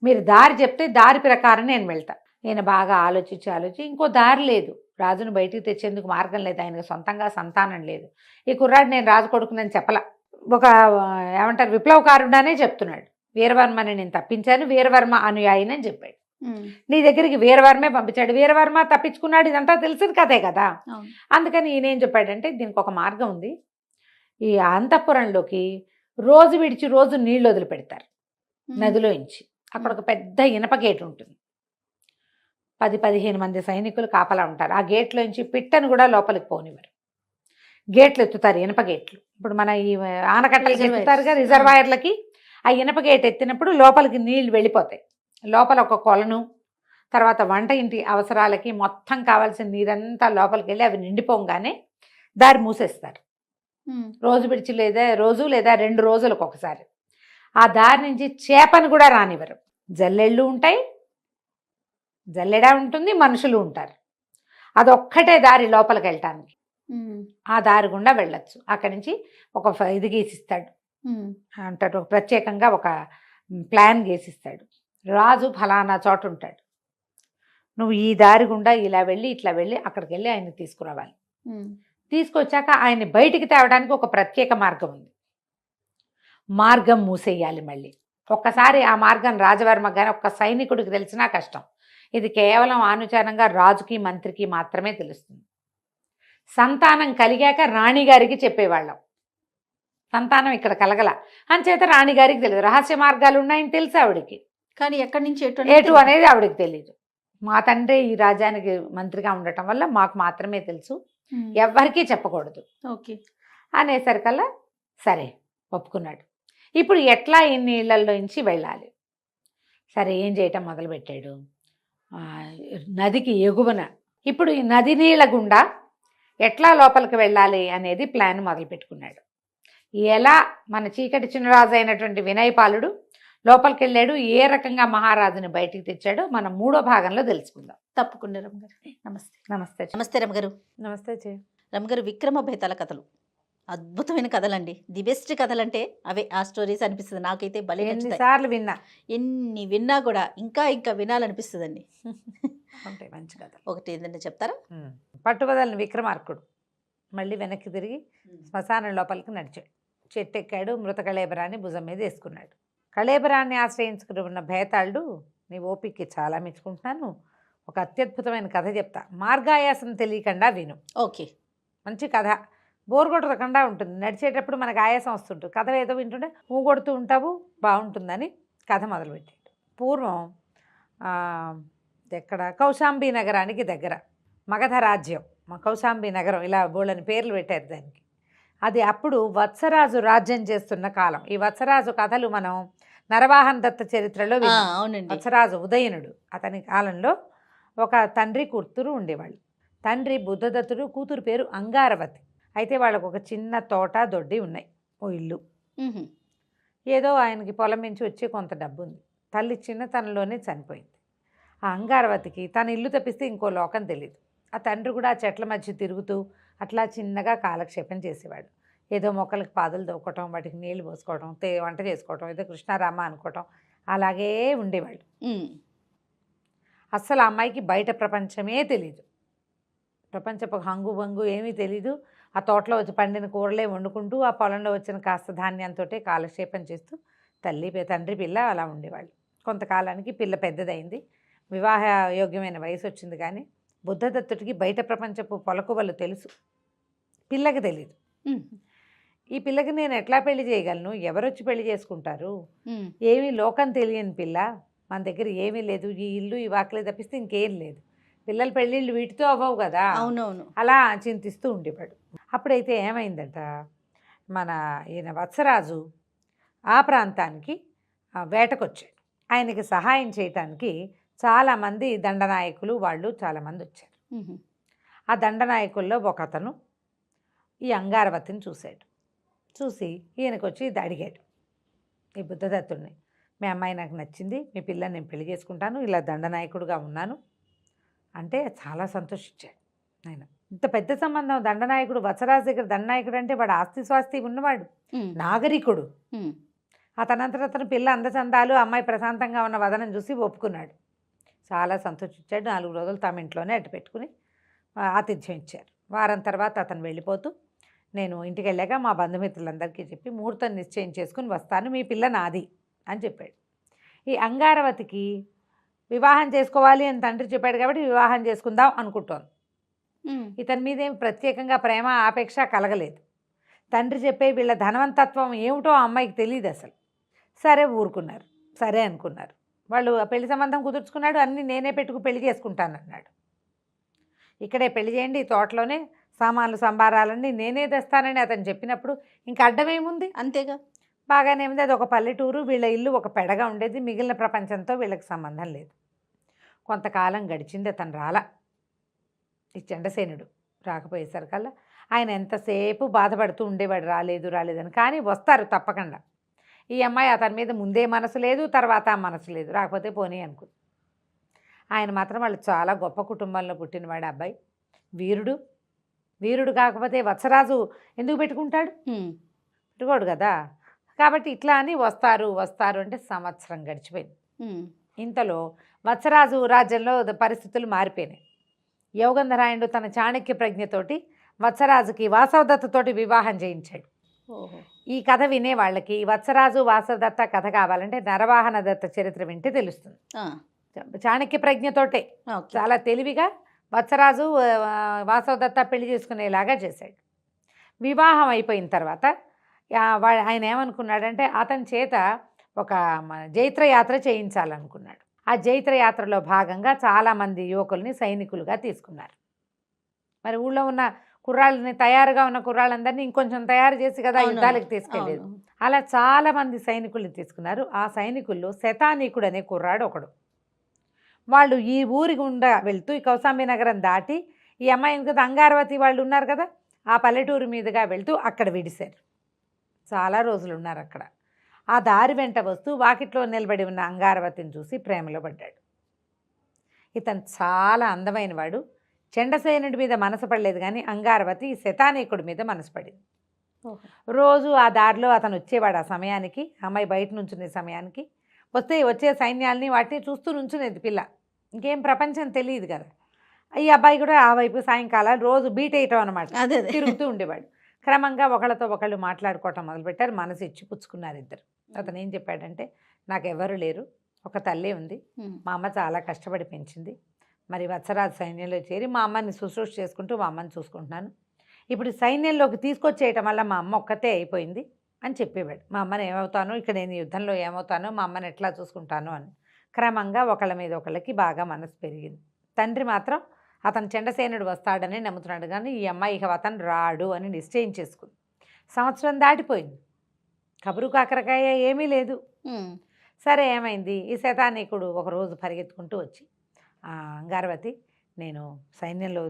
మీరు దారి చెప్తే దారి ప్రకారం నేను వెళ్తా. నేను బాగా ఆలోచించి ఇంకో దారి లేదు, రాజును బయటికి తెచ్చేందుకు మార్గం లేదు, ఆయనకు సొంతంగా సంతానం లేదు, ఈ కుర్రాడు నేను రాజు కొడుకునని చెప్పలా, ఒక ఏమంటారు విప్లవకారుడనే చెప్తున్నాడు, వీరవర్మని నేను తప్పించాను, వీరవర్మ అనుయాయినని చెప్పాడు. నీ దగ్గరికి వీరవర్మే పంపించాడు, వీరవర్మ తప్పించుకున్నాడు, ఇదంతా తెలిసింది కథే కదా. అందుకని ఈయనేం చెప్పాడంటే, దీనికి ఒక మార్గం ఉంది, ఈ అంతఃపురంలోకి రోజు విడిచి రోజు నీళ్లు వదిలిపెడతారు నదిలో ఇంచి, అక్కడ ఒక పెద్ద ఇనప గేట్ ఉంటుంది, 10-15 మంది సైనికులు కాపలా ఉంటారు. ఆ గేట్లో నుంచి పిట్టను కూడా లోపలికి పోనివ్వరు, గేట్లు ఎత్తుతారు, ఇనప గేట్లు. ఇప్పుడు మన ఈ ఆనకట్టలకి ఎత్తుతారుగా రిజర్వాయర్లకి, ఆ ఇనప గేట్ ఎత్తినప్పుడు లోపలికి నీళ్లు వెళ్ళిపోతాయి, లోపల ఒక కొలను, తర్వాత వంట ఇంటి అవసరాలకి మొత్తం కావాల్సిన నీరంతా లోపలికి వెళ్ళి అవి నిండిపోగానే దారి మూసేస్తారు. రోజు లేదా 2 రోజులకు ఒకసారి ఆ దారి నుంచి చేపను కూడా రానివ్వరు. జల్లెళ్ళు ఉంటాయి, జల్లెడ ఉంటుంది, మనుషులు ఉంటారు. అదొక్కటే దారి లోపలికి వెళ్ళటానికి. ఆ దారి గుండా వెళ్ళొచ్చు. అక్కడి నుంచి ఒక ఇది గీసిస్తాడు అంటాడు, ప్రత్యేకంగా ఒక ప్లాన్ గీసిస్తాడు. రాజు ఫలానా చోట ఉంటాడు, నువ్వు ఈ దారి గుండా ఇలా వెళ్ళి ఇట్లా వెళ్ళి అక్కడికి వెళ్ళి ఆయన్ని తీసుకురావాలి. తీసుకొచ్చాక ఆయన్ని బయటికి తేవడానికి ఒక ప్రత్యేక మార్గం ఉంది. మార్గం మూసేయాలి. మళ్ళీ ఒక్కసారి ఆ మార్గం రాజవర్మ కానీ ఒక్క సైనికుడికి తెలిసినా కష్టం. ఇది కేవలం ఆనుచారంగా రాజుకి మంత్రికి మాత్రమే తెలుస్తుంది. సంతానం కలిగాక రాణిగారికి చెప్పేవాళ్ళం. సంతానం ఇక్కడ కలగల అంచేత రాణిగారికి తెలియదు. రహస్య మార్గాలు ఉన్నాయని తెలుసు ఆవిడికి, కానీ ఎక్కడి నుంచి ఎటు అనేది ఆవిడకి తెలియదు. మా తండ్రి ఈ రాజ్యానికి మంత్రిగా ఉండటం వల్ల మాకు మాత్రమే తెలుసు, ఎవ్వరికీ చెప్పకూడదు ఓకే అనేసరికల్లా సరే ఒప్పుకున్నాడు. ఇప్పుడు ఎట్లా ఈ నీళ్ళల్లో నుంచి వెళ్ళాలి? సరే ఏం చేయటం మొదలుపెట్టాడు. నదికి ఎగువన ఇప్పుడు ఈ నది నీళ్ళ గుండా ఎట్లా లోపలికి వెళ్ళాలి అనేది ప్లాన్ మొదలుపెట్టుకున్నాడు. ఎలా మన చీకటి చిన్నరాజు అయినటువంటి వినయపాలుడు లోపలికి వెళ్ళాడు, ఏ రకంగా మహారాజుని బయటికి తెచ్చాడో మనం 3వ భాగంలో తెలుసుకుందాం. తప్పకుండా రమ్మగారు. నమస్తే. నమస్తే. నమస్తే రమ్మగారు. నమస్తే రమ్మగారు, విక్రమ బేతాళ కథలు అద్భుతమైన కథలండి. ది బెస్ట్ కథలు అంటే అవే. ఆ స్టోరీస్ అనిపిస్తుంది నాకైతే. భలే ఎన్నిసార్లు విన్నా, ఎన్ని విన్నా కూడా ఇంకా ఇంకా వినాలనిపిస్తుందండి. ఉంటాయి మంచి కథలు. ఒకటి ఏంటంటే చెప్తారా? పట్టుబదలని విక్రమార్కుడు మళ్ళీ వెనక్కి తిరిగి శ్మశానం లోపలికి నడిచాడు. చెట్టు ఎక్కాడు, మృత కళేబరాన్ని భుజం మీద వేసుకున్నాడు. కళేబరాన్ని ఆశ్రయించుకుని ఉన్న భేతాళుడు, నీ ఓపికకి చాలా మెచ్చుకుంటున్నాను, ఒక అత్యద్భుతమైన కథ చెప్తా, మార్గాయాసం తెలియకుండా విను. ఓకే. మంచి కథ, బోర్ కొట్టకుండా ఉంటుంది. నడిచేటప్పుడు మనకు ఆయాసం వస్తుంటుంది, కథ ఏదో వింటుంటే కొడుతూ ఉంటావు, బాగుంటుందని కథ మొదలుపెట్టాడు. పూర్వం ఎక్కడ కౌశాంబి నగరానికి దగ్గర మగధ రాజ్యం, కౌశాంబి నగరం, ఇలా బోళ్ళని పేర్లు పెట్టారు దానికి. అది అప్పుడు వత్సరాజు రాజ్యం చేస్తున్న కాలం. ఈ వత్సరాజు కథలు మనం నరవాహన దత్త చరిత్రలో అవునండి. వత్సరాజు ఉదయనుడు, అతని కాలంలో ఒక తండ్రి కూతురు ఉండేవాళ్ళు. తండ్రి బుద్ధదత్తుడు, కూతురు పేరు అంగారవతి. అయితే వాళ్ళకు ఒక చిన్న తోట దొడ్డి ఉన్నాయి, ఓ ఇల్లు. ఏదో ఆయనకి పొలం నుంచి వచ్చి కొంత డబ్బు ఉంది. తల్లి చిన్నతనంలోనే చనిపోయింది. ఆ అంగారవతికి తన ఇల్లు తప్పిస్తే ఇంకో లోకం తెలియదు. ఆ తండ్రి కూడా ఆ చెట్ల మధ్య తిరుగుతూ అట్లా చిన్నగా కాలక్షేపం చేసేవాడు. ఏదో మొక్కలకు పాదులు దొక్కటం, వాటికి నీళ్లు పోసుకోవడం, వంట చేసుకోవటం, ఏదో కృష్ణారామ అనుకోవటం, అలాగే ఉండేవాళ్ళు. అస్సలు ఆ అమ్మాయికి బయట ప్రపంచమే తెలీదు, ప్రపంచపు హంగు బంగు ఏమీ తెలీదు. ఆ తోటలో వచ్చి పండిన కూరలే వండుకుంటూ ఆ పొలంలో వచ్చిన కాస్త ధాన్యంతో కాలక్షేపం చేస్తూ తండ్రి పిల్ల అలా ఉండేవాళ్ళు. కొంతకాలానికి పిల్ల పెద్దదైంది, వివాహ యోగ్యమైన వయసు వచ్చింది. కానీ బుద్ధదత్తుడికి బయట ప్రపంచపు పొలకువలు తెలుసు, పిల్లకి తెలీదు. ఈ పిల్లకి నేను ఎట్లా పెళ్లి చేయగలను, ఎవరొచ్చి పెళ్లి చేసుకుంటారు, ఏమీ లోకం తెలియని పిల్ల, మన దగ్గర ఏమీ లేదు, ఈ ఇల్లు ఈ వాకిలే తప్పిస్తే ఇంకేం లేదు, పిల్లల పెళ్ళిళ్ళు వీటితో అవ్వవు కదా. అవునవును. అలా చింతిస్తూ ఉండేవాడు. అప్పుడైతే ఏమైందంట, మన ఈయన వత్సరాజు ఆ ప్రాంతానికి వేటకొచ్చాడు. ఆయనకి సహాయం చేయటానికి చాలామంది దండనాయకులు వాళ్ళు చాలామంది వచ్చారు. ఆ దండనాయకుల్లో ఒక అతను ఈ అంగారవతిని చూశాడు. చూసి ఈయనకు వచ్చి అడిగాడు ఈ బుద్ధదత్తుడిని, మీ అమ్మాయి నాకు నచ్చింది, మీ పిల్లని నేను పెళ్లి చేసుకుంటాను, ఇలా దండనాయకుడుగా ఉన్నాను అంటే చాలా సంతోషించాడు ఆయన. ఇంత పెద్ద సంబంధం, దండనాయకుడు వత్సరాజు దగ్గర దండనాయకుడు అంటే వాడు ఆస్తి స్వాస్తి ఉన్నవాడు, నాగరికుడు. అతనంతట అతను పిల్ల అందచందాలు, అమ్మాయి ప్రశాంతంగా ఉన్న వదనం చూసి ఒప్పుకున్నాడు. చాలా సంతోషించాడు. 4 రోజులు తమ ఇంట్లోనే అట్టు పెట్టుకుని ఆతిథ్యం ఇచ్చారు. వారం తర్వాత అతను వెళ్ళిపోతూ, నేను ఇంటికి వెళ్ళాక మా బంధుమిత్రులందరికీ చెప్పి ముహూర్తం నిశ్చయం చేసుకుని వస్తాను, మీ పిల్ల నాది అని చెప్పాడు. ఈ అంగారవతికి వివాహం చేసుకోవాలి అని తండ్రి చెప్పాడు కాబట్టి వివాహం చేసుకుందాం అనుకుంటోంది. ఇతని మీద ఏం ప్రత్యేకంగా ప్రేమ ఆపేక్ష కలగలేదు. తండ్రి చెప్పే వీళ్ళ ధనవంతత్వం ఏమిటో ఆ అమ్మాయికి తెలియదు అసలు. సరే ఊరుకున్నారు, సరే అనుకున్నారు. వాళ్ళు పెళ్లి సంబంధం కుదుర్చుకున్నాడు, అన్నీ నేనే పెట్టుకు పెళ్లి చేసుకుంటానన్నాడు. ఇక్కడే పెళ్లి చేయండి, తోటలోనే సామాన్లు సంబారాలన్నీ నేనే తెస్తానని అతను చెప్పినప్పుడు ఇంకా అడ్డమేముంది, అంతేగా. బాగానే ఉంది. అది ఒక పల్లెటూరు, వీళ్ళ ఇల్లు ఒక పెడగా ఉండేది, మిగిలిన ప్రపంచంతో వీళ్ళకి సంబంధం లేదు. కొంతకాలం గడిచింది, అతను రాలా. ఈ చండసేనుడు రాకపోయేసరికల్లా ఆయన ఎంతసేపు బాధపడుతూ ఉండేవాడు, రాలేదు రాలేదని. కానీ వస్తారు తప్పకుండా. ఈ అమ్మాయి అతని మీద ముందే మనసు లేదు, తర్వాత మనసు లేదు, రాకపోతే పోనీ అనుకుంది. ఆయన మాత్రం వాళ్ళు చాలా గొప్ప కుటుంబంలో పుట్టినవాడు అబ్బాయి, వీరుడు. వీరుడు కాకపోతే వత్సరాజు ఎందుకు పెట్టుకుంటాడు? పెట్టుకోడు కదా. కాబట్టి ఇట్లా అని వస్తారు వస్తారు అంటే సంవత్సరం గడిచిపోయింది. ఇంతలో వత్సరాజు రాజ్యంలో పరిస్థితులు మారిపోయినాయి. యోగంధరాయణుడు తన చాణక్య ప్రజ్ఞతోటి వత్సరాజుకి వాసవదత్తతోటి వివాహం చేయించాడు. ఈ కథ వినే వాళ్ళకి వత్సరాజు వాసవదత్త కథ కావాలంటే నరవాహన దత్త చరిత్ర వింటే తెలుస్తుంది. చాణక్య ప్రజ్ఞతోటే చాలా తెలివిగా వత్సరాజు వాసవదత్త పెళ్లి చేసుకునేలాగా చేశాడు. వివాహం అయిపోయిన తర్వాత ఆయన ఏమనుకున్నాడంటే అతని చేత ఒక జైత్రయాత్ర చేయించాలనుకున్నాడు. ఆ జైత్రయాత్రలో భాగంగా చాలామంది యువకుల్ని సైనికులుగా తీసుకున్నారు. మరి ఊళ్ళో ఉన్న కుర్రాళ్ళని, తయారుగా ఉన్న కుర్రాళ్ళందరినీ ఇంకొంచెం తయారు చేసి కదా యుద్ధాలకు తీసుకెళ్ళేది. అలా చాలామంది సైనికుల్ని తీసుకున్నారు. ఆ సైనికుల్లో శతానీకుడు అనే కుర్రాడు ఒకడు. వాళ్ళు ఈ ఊరి గుండా వెళ్తూ ఈ కౌశాంబి నగరం దాటి ఈ అమ్మాయిని కదా అంగారవతి వాళ్ళు ఉన్నారు కదా, ఆ పల్లెటూరు మీదుగా వెళ్తూ అక్కడ విడిశారు. చాలా రోజులు ఉన్నారు అక్కడ. ఆ దారి వెంట వస్తూ వాకిట్లో నిలబడి ఉన్న అంగారవతిని చూసి ప్రేమలో పడ్డాడు. ఇతను చాలా అందమైన వాడు. చండసేనుడి మీద మనసు పడలేదు, కానీ అంగారవతి శతానీకుడి మీద మనసు పడింది. రోజు ఆ దారిలో అతను వచ్చేవాడు. ఆ సమయానికి అమ్మాయి బయట నుంచునే సమయానికి వచ్చే సైన్యాల్ని వాటిని చూస్తూ నుంచునేది పిల్ల. ఇంకేం ప్రపంచం తెలియదు కదా. ఈ అబ్బాయి కూడా ఆ వైపు సాయంకాలాలు రోజు బీట్ వేయటం అనమాట, తిరుగుతూ ఉండేవాడు. క్రమంగా ఒకళ్ళతో ఒకళ్ళు మాట్లాడుకోవటం మొదలుపెట్టారు. మనసు ఇచ్చి పుచ్చుకున్నారు ఇద్దరు. అతను ఏం చెప్పాడంటే, నాకు ఎవరు లేరు, ఒక తల్లి ఉంది, మా అమ్మ చాలా కష్టపడి పెంచింది. మరి వత్సరాజు సైన్యంలో చేరి మా అమ్మని శుశ్రూష చేసుకుంటూ మా అమ్మని చూసుకుంటున్నాను. ఇప్పుడు సైన్యంలోకి తీసుకొచ్చేయటం వల్ల మా అమ్మ ఒక్కతే అయిపోయింది అని చెప్పేవాడు. మా అమ్మని ఏమవుతానో, ఇక్కడ నేను యుద్ధంలో ఏమవుతానో, మా అమ్మని ఎట్లా చూసుకుంటానో అని. క్రమంగా ఒకళ్ళ మీద ఒకళ్ళకి బాగా మనసు పెరిగింది. తండ్రి మాత్రం అతను చండసేనుడు వస్తాడని నమ్ముతున్నాడు, కానీ ఈ అమ్మాయి ఇక అతను రాడు అని నిశ్చయం చేసుకుంది. సంవత్సరం దాటిపోయింది, కబురు కాకరకాయ ఏమీ లేదు. సరే ఏమైంది, ఈ శతానీకుడు ఒకరోజు పరిగెత్తుకుంటూ వచ్చి, అంగారవతి, నేను సైన్యంలో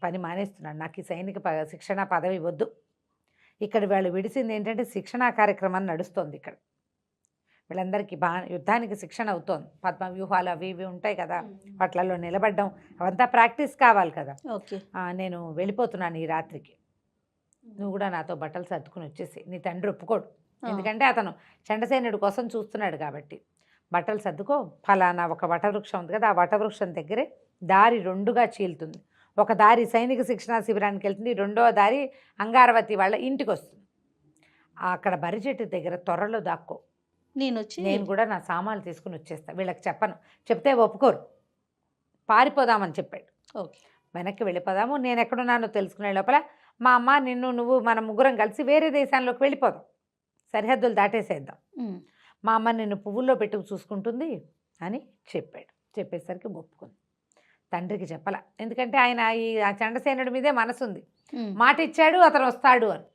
పని మానేస్తున్నాను, నాకు ఈ సైనిక శిక్షణ పదవి వద్దు. ఇక్కడ వాళ్ళు విడిసింది ఏంటంటే శిక్షణా కార్యక్రమం నడుస్తోంది. ఇక్కడ వీళ్ళందరికీ యుద్ధానికి శిక్షణ అవుతోంది. పద్మ వ్యూహాలు అవి ఇవి ఉంటాయి కదా, వాటిలలో నిలబడ్డం అవంతా ప్రాక్టీస్ కావాలి కదా. నేను వెళ్ళిపోతున్నాను ఈ రాత్రికి, నువ్వు కూడా నాతో బట్టలు సర్దుకుని వచ్చేసి. నీ తండ్రి ఒప్పుకోడు, ఎందుకంటే అతను చండసేనుడి కోసం చూస్తున్నాడు కాబట్టి. బట్టలు సర్దుకో, ఫలానా ఒక వటవృక్షం ఉంది కదా, ఆ వటవృక్షం దగ్గరే దారి రెండుగా చీలుతుంది. ఒక దారి సైనిక శిక్షణా శిబిరానికి వెళ్తుంది, రెండవ దారి అంగారవతి వాళ్ళ ఇంటికి వస్తుంది. అక్కడ బరి చెట్టు దగ్గర త్వరలో దాక్కో, నేను కూడా నా సామాన్లు తీసుకుని వచ్చేస్తాను. వీళ్ళకి చెప్పను, చెప్తే ఒప్పుకోరు, పారిపోదామని చెప్పాడు. వెనక్కి వెళ్ళిపోదాము, నేను ఎక్కడున్నానో తెలుసుకునే లోపల మా అమ్మ, నువ్వు మన ముగ్గురం కలిసి వేరే దేశాల్లోకి వెళ్ళిపోదాం, సరిహద్దులు దాటేసేద్దాం, మా అమ్మ నిన్ను పువ్వుల్లో పెట్టుకు చూసుకుంటుంది అని చెప్పాడు. చెప్పేసరికి ఒప్పుకుంది. తండ్రికి చెప్పాల, ఎందుకంటే ఆయన ఈ చండసేనుడి మీదే మనసుంది, మాట ఇచ్చాడు అతను వస్తాడు అని.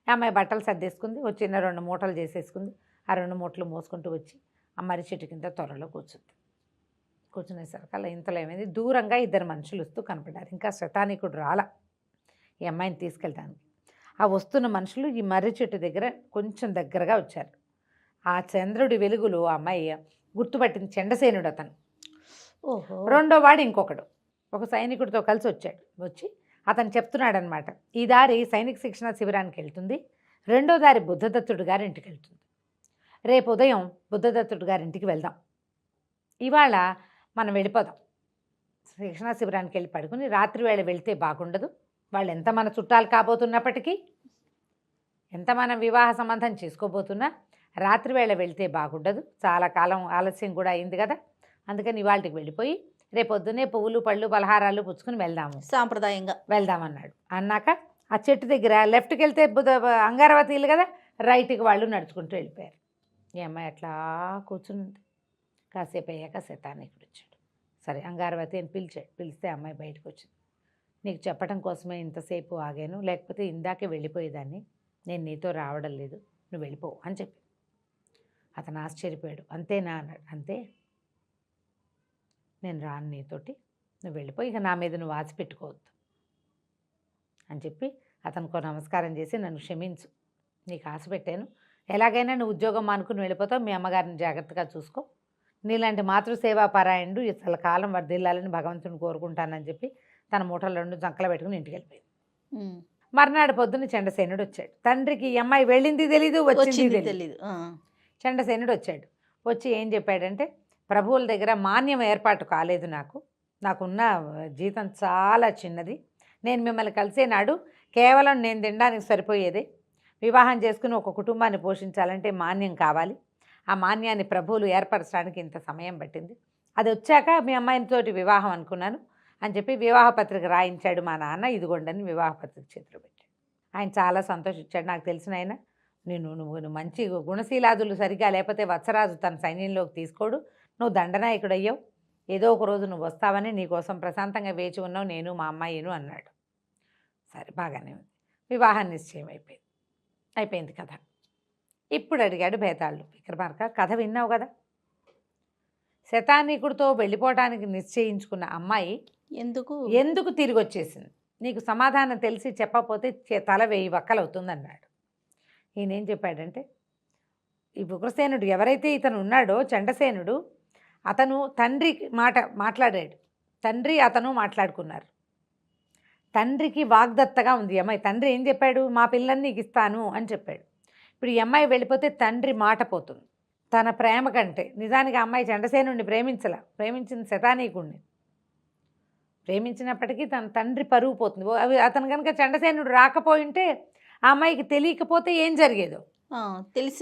అమ్మాయి బట్టలు సర్దేసుకుంది, వచ్చిన 2 మూటలు చేసేసుకుంది. ఆ 2 మూటలు మోసుకుంటూ వచ్చి ఆ మర్రి చెట్టు కింద త్వరలో కూర్చుంది. కూర్చునేసరికి అలా ఇంతలో ఏమైంది, దూరంగా 2 మనుషులు వస్తూ కనపడ్డారు. ఇంకా శతానీకుడు రాలా ఈ అమ్మాయిని తీసుకెళ్ళడానికి. ఆ వస్తున్న మనుషులు ఈ మర్రి చెట్టు దగ్గర కొంచెం దగ్గరగా వచ్చారు. ఆ చంద్రుడి వెలుగులో ఆ అమ్మాయి గుర్తుపట్టింది చండసేనుడు అతను. రెండో వాడు ఇంకొకడు ఒక సైనికుడితో కలిసి వచ్చాడు. వచ్చి అతను చెప్తున్నాడు అనమాట, ఈ దారి సైనిక శిక్షణ శిబిరానికి వెళ్తుంది, రెండో దారి బుద్ధదత్తుడు గారింటికి వెళ్తుంది. రేపు ఉదయం బుద్ధదత్తుడు గారింటికి వెళ్దాం, ఇవాళ మనం వెళ్ళిపోదాం. శిక్షణా శిబిరానికి వెళ్ళి పడుకుని రాత్రి వేళ వెళ్తే బాగుండదు. వాళ్ళు ఎంత మన చుట్టాలు కాబోతున్నప్పటికీ, ఎంత మనం వివాహ సంబంధం చేసుకోబోతున్నా రాత్రి వేళ వెళ్తే బాగుండదు, చాలా కాలం ఆలస్యం కూడా అయింది కదా. అందుకని ఇవాళకి వెళ్ళిపోయి రేపొద్దునే పువ్వులు పళ్ళు పలహారాలు పుచ్చుకుని వెళ్దాము, సాంప్రదాయంగా వెళ్దామన్నాడు. అన్నాక ఆ చెట్టు దగ్గర లెఫ్ట్కి వెళ్తే అంగారవతీలు కదా, రైట్కి వాళ్ళు నడుచుకుంటూ వెళ్ళిపోయారు. ఈ అమ్మాయి అట్లా కూర్చుంది. కాసేపు అయ్యాక శతానీకుడు వచ్చాడు. సరే అంగారవతి అని పిలిచాడు. పిలిస్తే అమ్మాయి బయటకు వచ్చింది. నీకు చెప్పడం కోసమే ఇంతసేపు ఆగాను, లేకపోతే ఇందాకే వెళ్ళిపోయేదాన్ని, నేను నీతో రావడం లేదు, నువ్వు వెళ్ళిపో అని చెప్పి. అతను ఆశ్చర్యపోయాడు. అంతేనా అన్నాడు. అంతే, నేను రాను నీతోటి, నువ్వు వెళ్ళిపో, ఇక నా మీద నువ్వు ఆశ పెట్టుకోవద్దు అని చెప్పి అతనికి నమస్కారం చేసి, నన్ను క్షమించు, నీకు ఆశ పెట్టాను, ఎలాగైనా నువ్వు ఉద్యోగం మానుకుని వెళ్ళిపోతావు, మీ అమ్మగారిని జాగ్రత్తగా చూసుకో, నీలాంటి మాతృసేవా పారాయణుడు ఇతల కాలం వర్ధిల్లాలని భగవంతుని కోరుకుంటానని చెప్పి తన మూటలు 2 జంకలు పెట్టుకుని ఇంటికి వెళ్ళిపోయింది. మర్నాడు పొద్దున్న చండసేనుడు వచ్చాడు. తండ్రికి ఈ అమ్మాయి వెళ్ళింది తెలీదు, వచ్చింది తెలీదు. చండసేనుడు వచ్చాడు. వచ్చి ఏం చెప్పాడంటే, ప్రభువుల దగ్గర మాన్యం ఏర్పాటు కాలేదు, నాకున్న జీతం చాలా చిన్నది, నేను మిమ్మల్ని కలిసే నాడు కేవలం నేను తినడానికి సరిపోయేదే, వివాహం చేసుకుని ఒక కుటుంబాన్ని పోషించాలంటే మాన్యం కావాలి, ఆ మాన్యాన్ని ప్రభువులు ఏర్పరచడానికి ఇంత సమయం పట్టింది, అది వచ్చాక మీ అమ్మాయితోటి వివాహం అనుకున్నాను అని చెప్పి వివాహ పత్రిక రాయించాడు మా నాన్న, ఇదిగోండని వివాహ పత్రిక చేతిలో పెట్టాడు. ఆయన చాలా సంతోషించాడు. నాకు తెలిసిన ఆయన, నువ్వు మంచి గుణశీలాదులు సరిగా లేకపోతే వత్సరాజు తన సైన్యంలోకి తీసుకోడు, నువ్వు దండనాయకుడు అయ్యావు, ఏదో ఒక రోజు నువ్వు వస్తావని నీకోసం ప్రశాంతంగా వేచి ఉన్నావు, నేను మా అమ్మాయిను అన్నాడు. సరే, బాగానే ఉంది. వివాహం నిశ్చయం అయిపోయింది కథ. ఇప్పుడు అడిగాడు భేతాళుడు, విక్రమార్క, కథ విన్నావు కదా, శతానీకుడితో వెళ్ళిపోవటానికి నిశ్చయించుకున్న అమ్మాయి ఎందుకు తిరిగి వచ్చేసింది, నీకు సమాధానం తెలిసి చెప్పకపోతే తల 1000 వక్కలవుతుందన్నాడు. ఈయనేం చెప్పాడంటే, ఈ ఉగ్రసేనుడు ఎవరైతే ఇతను ఉన్నాడో చండసేనుడు, అతను తండ్రి మాట్లాడాడు, తండ్రి అతను మాట్లాడుకున్నారు, తండ్రికి వాగ్దత్తగా ఉంది ఈ అమ్మాయి. తండ్రి ఏం చెప్పాడు, మా పిల్లల్ని నీకు ఇస్తాను అని చెప్పాడు. ఇప్పుడు ఈ అమ్మాయి వెళ్ళిపోతే తండ్రి మాట పోతుంది. తన ప్రేమ కంటే నిజానికి ఆ అమ్మాయి చండసేనుడిని ప్రేమించింది శతానీకుడిని. ప్రేమించినప్పటికీ తన తండ్రి పరువు పోతుంది. అతను కనుక చండసేనుడు రాకపోయింటే ఆ అమ్మాయికి తెలియకపోతే ఏం జరిగేదో,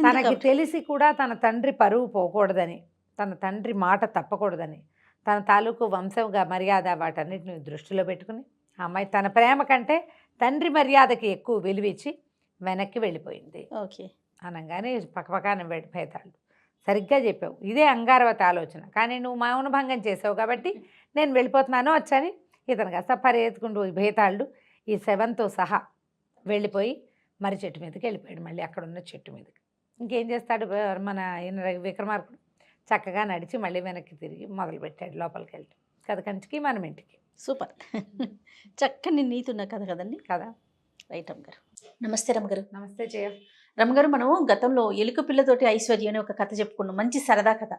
తనకి తెలిసి కూడా తన తండ్రి పరువు పోకూడదని, తన తండ్రి మాట తప్పకూడదని, తన తాలూకు వంశంగా మర్యాద వాటన్నిటిని దృష్టిలో పెట్టుకుని ఆ అమ్మాయి తన ప్రేమ కంటే తండ్రి మర్యాదకి ఎక్కువ విలువిచ్చి వెనక్కి వెళ్ళిపోయింది. ఓకే అనగానే పక్కపక్కన భేతాళుడు, సరిగ్గా చెప్పావు, ఇదే అంగారవత ఆలోచన, కానీ నువ్వు మౌనభంగం చేసావు కాబట్టి నేను వెళ్ళిపోతున్నాను వచ్చని ఇతను కాస్త పరిగెత్తుకుంటూ భేతాళుడు ఈ శవంతో సహా వెళ్ళిపోయి మరి చెట్టు మీదకి వెళ్ళిపోయాడు. మళ్ళీ అక్కడ ఉన్న చెట్టు మీదకి ఇంకేం చేస్తాడు మన విక్రమార్కుడు, చక్కగా నడిచి మళ్ళీ వెనక్కి తిరిగి మొదలుపెట్టాడు లోపలికి వెళ్ళి. కథ కంచికి మనం ఇంటికి. సూపర్, చక్కని నీతున్న కథ కదండి. కదా, రైట్ రమ్మగారు. నమస్తే రమ్మగారు. నమస్తే జయ. రమ్మగారు, మనం గతంలో ఎలుక పిల్లతోటి ఐశ్వర్య అని ఒక కథ చెప్పుకున్నాం, మంచి సరదా కథ.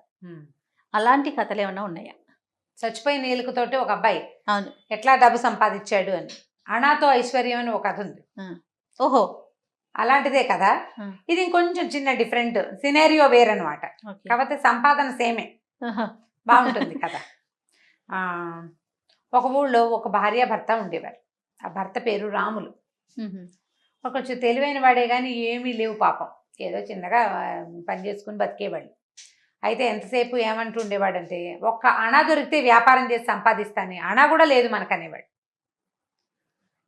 అలాంటి కథలు ఏమన్నా ఉన్నాయా? చచ్చిపోయిన ఎలుకతోటి ఒక అబ్బాయి అవును ఎట్లా డబ్బు సంపాదించాడు అని, అనాతో ఐశ్వర్యం అని ఒక కథ ఉంది. ఓహో, అలాంటిదే కదా. ఇది ఇంకొంచెం చిన్న డిఫరెంట్ సినారియో వేరనమాట, కాకపోతే సంపాదన సేమే, బాగుంటుంది కదా. ఒక ఊళ్ళో ఒక భార్య భర్త ఉండేవారు. ఆ భర్త పేరు రాములు. కొంచెం తెలివైన వాడే కానీ ఏమీ లేవు పాపం, ఏదో చిన్నగా పని చేసుకుని బతికేవాళ్ళు. అయితే ఎంతసేపు ఏమంటూ ఉండేవాడంటే, ఒక్క అణ దొరికితే వ్యాపారం చేసి సంపాదిస్తాను, అణ కూడా లేదు మనకనేవాడు.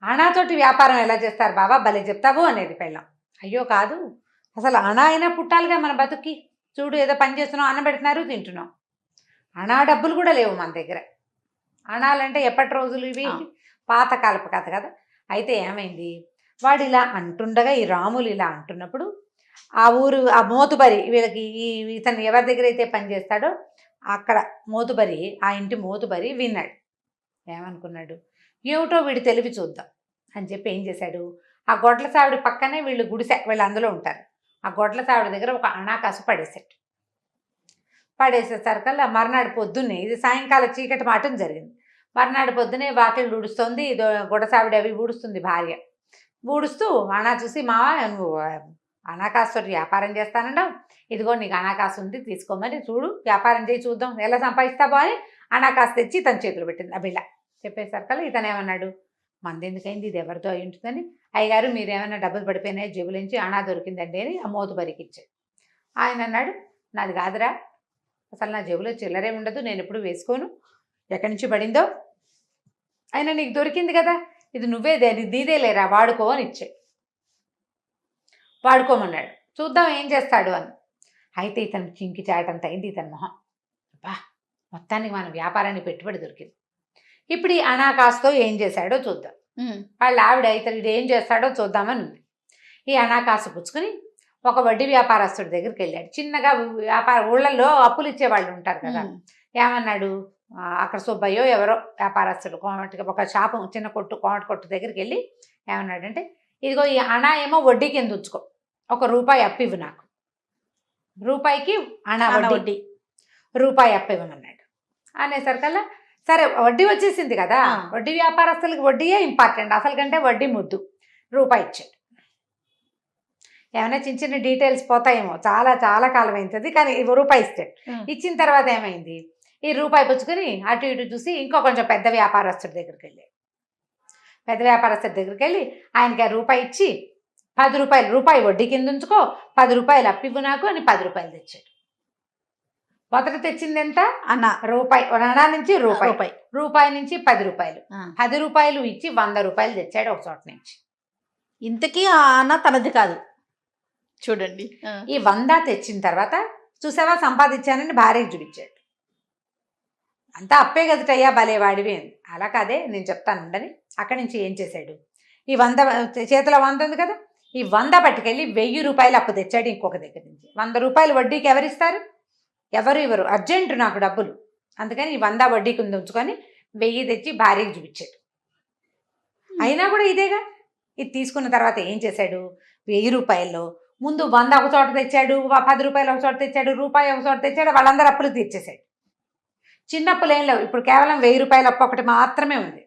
అణతోటి వ్యాపారం ఎలా చేస్తారు బాబా, భలే చెప్తావు అనేది పెళ్ళం. అయ్యో కాదు, అసలు అణ అయినా పుట్టాలిగా మన బతుక్కి, చూడు ఏదో పని చేస్తున్నాం, అన్నం పెడుతున్నారు తింటున్నాం, అణా డబ్బులు కూడా లేవు మన దగ్గర. అణాలంటే ఎప్పటి రోజులు ఇవి, పాతకాలపు కథ కదా. అయితే ఏమైంది, వాడు ఇలా అంటుండగా, ఈ రాములు ఇలా అంటున్నప్పుడు ఆ ఊరు ఆ మోతుబరి, వీళ్ళకి ఇతను ఎవరి దగ్గర అయితే పని చేస్తాడో అక్కడ మోతుబరి, ఆ ఇంటి మోతుబరి విన్నాడు. ఏమనుకున్నాడు, ఏమిటో వీడు తెలివి చూద్దాం అని చెప్పి ఏం చేశాడు, ఆ గొడ్ల సావిడి పక్కనే వీళ్ళు గుడిసె, వీళ్ళు అందులో ఉంటారు, ఆ గొడ్ల సావిడి దగ్గర ఒక అణాకాసు పడేసాడు. పడేసేసరికల్లా మర్నాడు పొద్దున్నే, ఇది సాయంకాలం చీకటి మాటం జరిగింది, మర్నాడు పొద్దునే వాకిళ్ళు ఊడుస్తోంది, గొడసావిడి అవి ఊడుస్తుంది భార్య. ఊడుస్తూ అణా చూసి, మావా నువ్వు అనాకాసు వ్యాపారం చేస్తానంటావు, ఇదిగో నీకు అనాకాసు ఉంది తీసుకోమని, చూడు వ్యాపారం చేయి చూద్దాం ఎలా సంపాదిస్తావో అని అనాకాసు తెచ్చి తన చేతులు పెట్టింది ఆ బిళ్ళ. చెప్పేసరికల్లా ఇతను ఏమన్నాడు, మందెందుకైంది, ఇది ఎవరితో అయి ఉంటుందని, అయ్యగారు మీరేమైనా డబ్బులు పడిపోయినాయి జేబులోంచి, అణా దొరికిందండి అని ఆ మోతుబరికి ఇచ్చాడు. ఆయన అన్నాడు, నాది కాదురా, అసలు నా జేబులో చిల్లరే ఉండదు, నేను ఎప్పుడు వేసుకోను, ఎక్కడి నుంచి పడిందో, అయినా నీకు దొరికింది కదా, ఇది నీదే లేరా, వాడుకో అని ఇచ్చాడు. వాడుకోమన్నాడు, చూద్దాం ఏం చేస్తాడు అని. అయితే ఇతను చింకి చాటంత అయింది ఇతని మొహం, అబ్బా మొత్తానికి మన వ్యాపారానికి పెట్టుబడి దొరికింది. ఇప్పుడు ఈ అనాకాసుతో ఏం చేశాడో చూద్దాం, వాళ్ళ ఆవిడ ఇతను ఏం చేస్తాడో చూద్దామని ఉంది. ఈ అనాకాసు పుచ్చుకుని ఒక వడ్డీ వ్యాపారస్తుడి దగ్గరికి వెళ్ళాడు. చిన్నగా వ్యాపార ఊళ్ళల్లో అప్పులు ఇచ్చేవాళ్ళు ఉంటారు కదా. ఏమన్నాడు, అక్కడ సుబ్బయ్యో ఎవరో వ్యాపారస్తుడు ఒక షాపు చిన్న కొట్టు కోమటి కొట్టు దగ్గరికి వెళ్ళి ఏమన్నాడంటే, ఇదిగో ఈ అణా ఏమో వడ్డీ కింద ఉంచుకో, ₹1 అప్పివ్వు నాకు, రూపాయికి అణా వడ్డీ, రూపాయి అప్పివ్వమన్నాడు. అనేసరికల్లా సరే వడ్డీ వచ్చేసింది కదా, వడ్డీ వ్యాపారస్తులకి వడ్డీయే ఇంపార్టెంట్, అసలు కంటే వడ్డీ ముద్దు. రూపాయి ఇచ్చాడు. ఏమైనా చిన్న చిన్న డీటెయిల్స్ పోతాయేమో, చాలా చాలా కాలం అవుతుంది, కానీ రూపాయి ఇస్తాడు. ఇచ్చిన తర్వాత ఏమైంది, ఈ రూపాయి పుచ్చుకొని అటు ఇటు చూసి ఇంకో కొంచెం పెద్ద వ్యాపారస్తుడి దగ్గరికి వెళ్ళాడు. పెద్ద వ్యాపారస్తుడి దగ్గరికి వెళ్ళి ఆయనకి ఆ రూపాయి ఇచ్చి, ₹10 రూపాయి వడ్డీ కింద ఉంచుకో, ₹10 అప్పివ్వు నాకు అని ₹10 తెచ్చాడు. మొదట తెచ్చింది ఎంత, రూపాయి, అణా నుంచి రూపాయి, రూపాయి నుంచి ₹10, ₹10 ఇచ్చి ₹100 తెచ్చాడు ఒక చోట నుంచి. ఇంతకీ ఆ అన్న తనది కాదు చూడండి. ఈ 100 తెచ్చిన తర్వాత చూసావా సంపాదించానని భార్యకి చూపించాడు. అంతా అప్పే కదటయ్యా భలేవాడివి అని. అలా కాదే, నేను చెప్తాను ఉండని. అక్కడి నుంచి ఏం చేశాడు, ఈ 100 చేతిలో 100 ఉంది కదా, ఈ 100 పట్టుకెళ్ళి ₹1000 అప్పు తెచ్చాడు ఇంకొక దగ్గర నుంచి. ₹100 వడ్డీకి ఎవరిస్తారు, ఎవరు ఇవ్వరు, అర్జెంటు నాకు డబ్బులు, అందుకని ఈ 100 వడ్డీ కింద ఉంచుకొని 1000 తెచ్చి భార్యకి చూపించాడు. అయినా కూడా ఇదేగా. ఇది తీసుకున్న తర్వాత ఏం చేశాడు, ₹1000 ముందు 100 ఒక చోట తెచ్చాడు, ₹10 ఒక చోట తెచ్చాడు, రూపాయి ఒక చోట తెచ్చాడు, వాళ్ళందరూ అప్పులు తీర్చేశాడు. చిన్నప్పులు ఏం లేవు, ఇప్పుడు కేవలం ₹1000 అప్పు ఒకటి మాత్రమే ఉంది.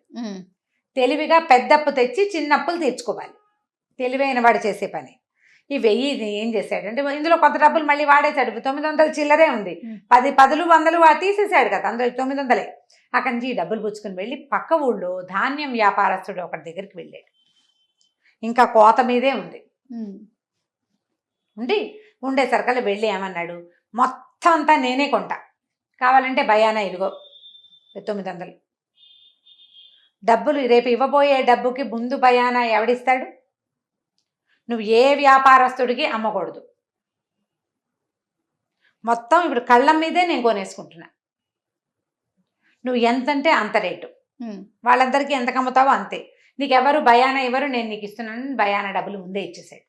తెలివిగా పెద్ద అప్పు తెచ్చి చిన్న అప్పులు తీర్చుకోవాలి, తెలివైన వాడు చేసే పని. ఈ 1000 ఏం చేశాడంటే ఇందులో కొంత డబ్బులు మళ్ళీ వాడేశాడు. 900 చిల్లరే ఉంది, 10 10 100 తీసేశాడు కదా, అందులో 900. అక్కడి నుంచి ఈ డబ్బులు పుచ్చుకుని వెళ్ళి పక్క ఊళ్ళో ధాన్యం వ్యాపారస్తుడు ఒకటి దగ్గరికి వెళ్ళాడు. ఇంకా కోత మీదే ఉంది. ఉండేసరికల్లా వెళ్ళి ఏమన్నాడు, మొత్తం అంతా నేనే కొంటా, కావాలంటే భయానా ఇదిగో 900 డబ్బులు, రేపు ఇవ్వబోయే డబ్బుకి ముందు భయానా ఎవడిస్తాడు, నువ్వు ఏ వ్యాపారస్తుడికి అమ్మకూడదు, మొత్తం ఇప్పుడు కళ్ళం మీదే నేను కొనేసుకుంటున్నా, నువ్వు ఎంతంటే అంత రేటు, వాళ్ళందరికీ ఎంతకు అమ్ముతావో అంతే, నీకెవరు భయానా ఇవ్వరు, నేను నీకు ఇస్తున్నాను భయానా డబ్బులు ముందే ఇచ్చేసాడు.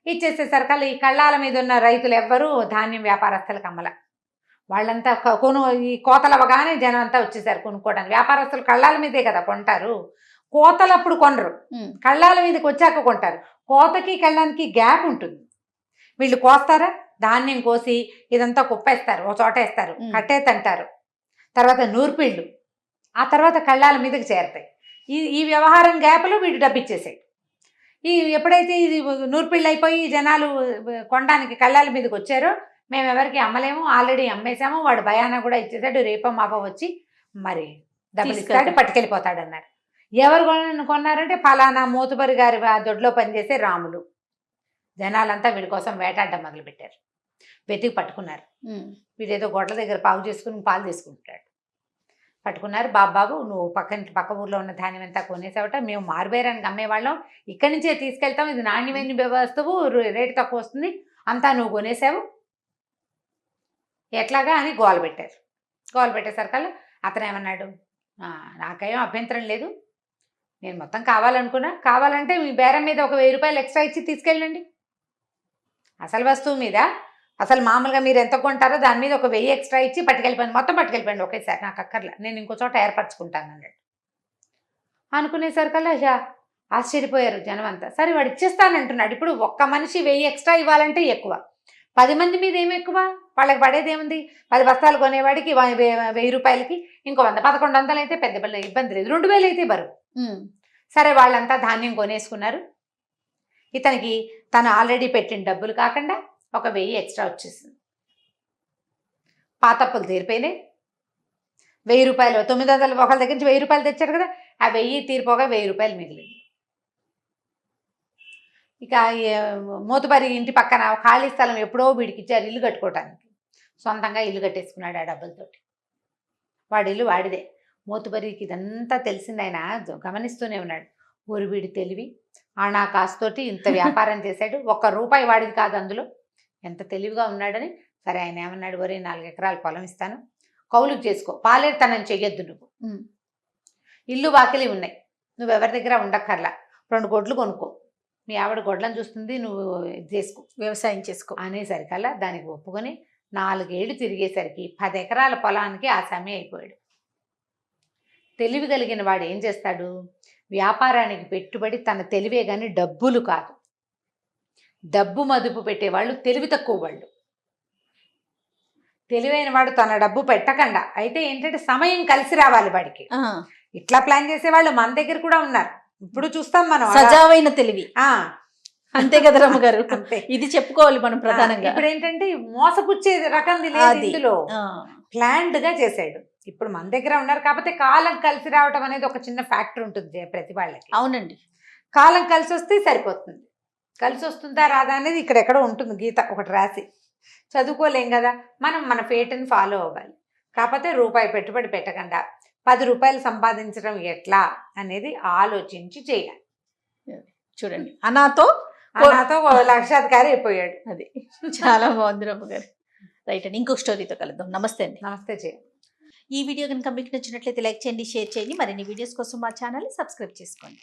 ఇచ్చేసేసరికల్లా ఈ కళ్ళాల మీద ఉన్న రైతులు ఎవ్వరూ ధాన్యం వ్యాపారస్తులకు అమ్మల. వాళ్ళంతా ఈ కోతలు అవ్వగానే జనం అంతా వచ్చేసారు కొనుక్కోవడానికి. వ్యాపారస్తులు కళ్ళాల మీదే కదా కొంటారు, కోతలప్పుడు కొనరు, కళ్ళాల మీదకి వచ్చాక కొంటారు. కోతకి కళ్ళానికి గ్యాప్ ఉంటుంది. వీళ్ళు కోస్తారా, ధాన్యం కోసి ఇదంతా కుప్పేస్తారు, ఒక చోట వేస్తారు, కట్టేతంటారు, తర్వాత నూర్పిళ్ళు, ఆ తర్వాత కళ్ళాల మీదకి చేరతాయి. ఈ వ్యవహారం గ్యాప్లో వీడు డబ్బిచ్చేసాడు. ఎప్పుడైతే ఇది నూర్పిళ్ళు అయిపోయి జనాలు కొనడానికి కళ్ళాల మీదకి వచ్చారో, మేము ఎవరికి అమ్మలేము, ఆల్రెడీ అమ్మేశాము, వాడు భయానా కూడా ఇచ్చేసాడు, రేపో మాపో వచ్చి మరి డబ్బులు ఇస్తాడు పట్టుకెళ్ళిపోతాడు అన్నారు. ఎవరు కొన్నారంటే ఫలానా మోతుబరి గారి దొడ్లో పనిచేసే రాములు. జనాలంతా వీడి కోసం వేటాడడం మొదలుపెట్టారు, వెతికి పట్టుకున్నారు. వీడేదో గొడ్ల దగ్గర పావు చేసుకుని పాలు తీసుకుంటాడు. పట్టుకున్నారు, బాబు నువ్వు పక్క ఊర్లో ఉన్న ధాన్యం అంతా కొనేసావట, మేము మారుబేరానికి అమ్మేవాళ్ళం, ఇక్కడి నుంచే తీసుకెళ్తాం, ఇది నాణ్యమైన వస్తువు, రేటు తక్కువ వస్తుంది, అంతా నువ్వు కొనేసావు, ఎట్లాగా అని గోల పెట్టారు. గోల పెట్టేసరికల్లా అతను ఏమన్నాడు, నాకేం అభ్యంతరం లేదు, నేను మొత్తం కావాలనుకున్నా, కావాలంటే మీ బేరం మీద ఒక ₹1000 ఎక్స్ట్రా ఇచ్చి తీసుకెళ్ళండి, అసలు వస్తువు మీద అసలు మామూలుగా మీరు ఎంత కొంటారో దాని మీద ఒక 1000 ఎక్స్ట్రా ఇచ్చి పట్టుకెళ్ళిపోయింది, మొత్తం పట్టుకెళ్ళిపోయింది ఒకేసారి, నాకు అక్కర్లా, నేను ఇంకో చోట ఏర్పరచుకుంటాను అన్నాడు. అనుకునేసరికల్లా ఆశ్చర్యపోయారు జనం అంతా. సరే వాడు ఇచ్చేస్తానంటున్నాడు, ఇప్పుడు ఒక్క మనిషి 1000 ఎక్స్ట్రా ఇవ్వాలంటే ఎక్కువ, 10 మంది మీద ఏమి ఎక్కువ, వాళ్ళకి పడేది ఏముంది, 10 బస్తాలు కొనేవాడికి ₹1000కి ఇంకో 100, 1100 అయితే పెద్ద ఇబ్బంది లేదు, 2000 అయితే బరువు. సరే వాళ్ళంతా ధాన్యం కొనేసుకున్నారు. ఇతనికి తను ఆల్రెడీ పెట్టిన డబ్బులు కాకుండా ఒక 1000 ఎక్స్ట్రా వచ్చేసింది. పాతప్పులు తీరిపోయినాయి. ₹1000 900 ఒకళ్ళ దగ్గర నుంచి ₹1000 తెచ్చారు కదా, ఆ 1000 తీరిపోగా ₹1000 మిగిలింది. ఇక మోతుబరి ఇంటి పక్కన ఖాళీ స్థలం ఎప్పుడో వీడికి ఇచ్చారు ఇల్లు కట్టుకోవటానికి, సొంతంగా ఇల్లు కట్టేసుకున్నాడు ఆ డబ్బులతోటి. వాడి ఇల్లు వాడిదే. మోతుబరికి ఇదంతా తెలిసింది, ఆయన గమనిస్తూనే ఉన్నాడు. ఊరి వీడి తెలివి, ఆనా కాస్తోటి ఇంత వ్యాపారం చేశాడు, ₹1 వాడిది కాదు అందులో, ఎంత తెలివిగా ఉన్నాడని. సరే ఆయన ఏమన్నాడు, ఒరే 4 ఎకరాల పొలం ఇస్తాను, కౌలుకు చేసుకో, పాలేరుతనం చెయ్యొద్దు, నువ్వు ఇల్లు వాకిలి ఉన్నాయి, నువ్వెవరి దగ్గర ఉండక్కర్లా, 2 గొడ్లు కొనుక్కో, మీ ఆవిడ గొడ్లను చూస్తుంది, నువ్వు ఇది చేసుకో వ్యవసాయం చేసుకో. అనేసరికల్లా దానికి ఒప్పుకొని 4 ఏళ్ళు తిరిగేసరికి 10 ఎకరాల పొలానికి ఆసామి అయిపోయాడు. తెలివి కలిగిన వాడు ఏం చేస్తాడు, వ్యాపారానికి పెట్టుబడి తన తెలివే కానీ డబ్బులు కాదు. డబ్బు మదుపు పెట్టేవాళ్ళు తెలివి తక్కువ వాళ్ళు. తెలివైన వాడు తన డబ్బు పెట్టకుండా, అయితే ఏంటంటే సమయం కలిసి రావాలి వాడికి. ఆ, ఇట్లా ప్లాన్ చేసేవాళ్ళు మన దగ్గర కూడా ఉన్నారు, ఇప్పుడు చూస్తాం మనం. సజావైన తెలివి. ఆ, అంతే కదా రమ్మగారు. అంతే. ఇది చెప్పుకోవాలి మనం ప్రధానంగా. ఇప్పుడు ఏంటంటే మోసపుచ్చే రకంది లేదు అది. ఇందులో. ఆ, ప్లాన్డ్ గా చేసాడు. ఇప్పుడు మన దగ్గర ఉన్నారు కాకపోతే కాలం కలిసి రావటం అనేది ఒక చిన్న ఫ్యాక్టర్ ఉంటుంది ప్రతి వాళ్ళకి. అవునండి. కాలం కలిసి వస్తే సరిపోతుంది. కలిసి వస్తుందా రాదా అనేది ఇక్కడెక్కడో ఉంటుంది గీత ఒకటి రాసి. చదువుకోలేం కదా మనం, మన ఫేట్ని ఫాలో అవ్వాలి. కాకపోతే రూపాయి పెట్టుబడి పెట్టకుండా 10 రూపాయలు సంపాదించడం ఎట్లా అనేది ఆలోచించి చేయాలి. చూడండి, అనాతో నాతో లక్షాధికారి అయిపోయాడు. అది చాలా బాగుంది రమ్మగారు. రైట్ అండి, ఇంకొక స్టోరీతో కలుద్దాం. నమస్తే అండి. నమస్తే చేయ. ఈ వీడియో కనుక మీకు నచ్చినట్లయితే లైక్ చేయండి, షేర్ చేయండి. మరిన్ని వీడియోస్ కోసం మా ఛానల్ని సబ్స్క్రైబ్ చేసుకోండి.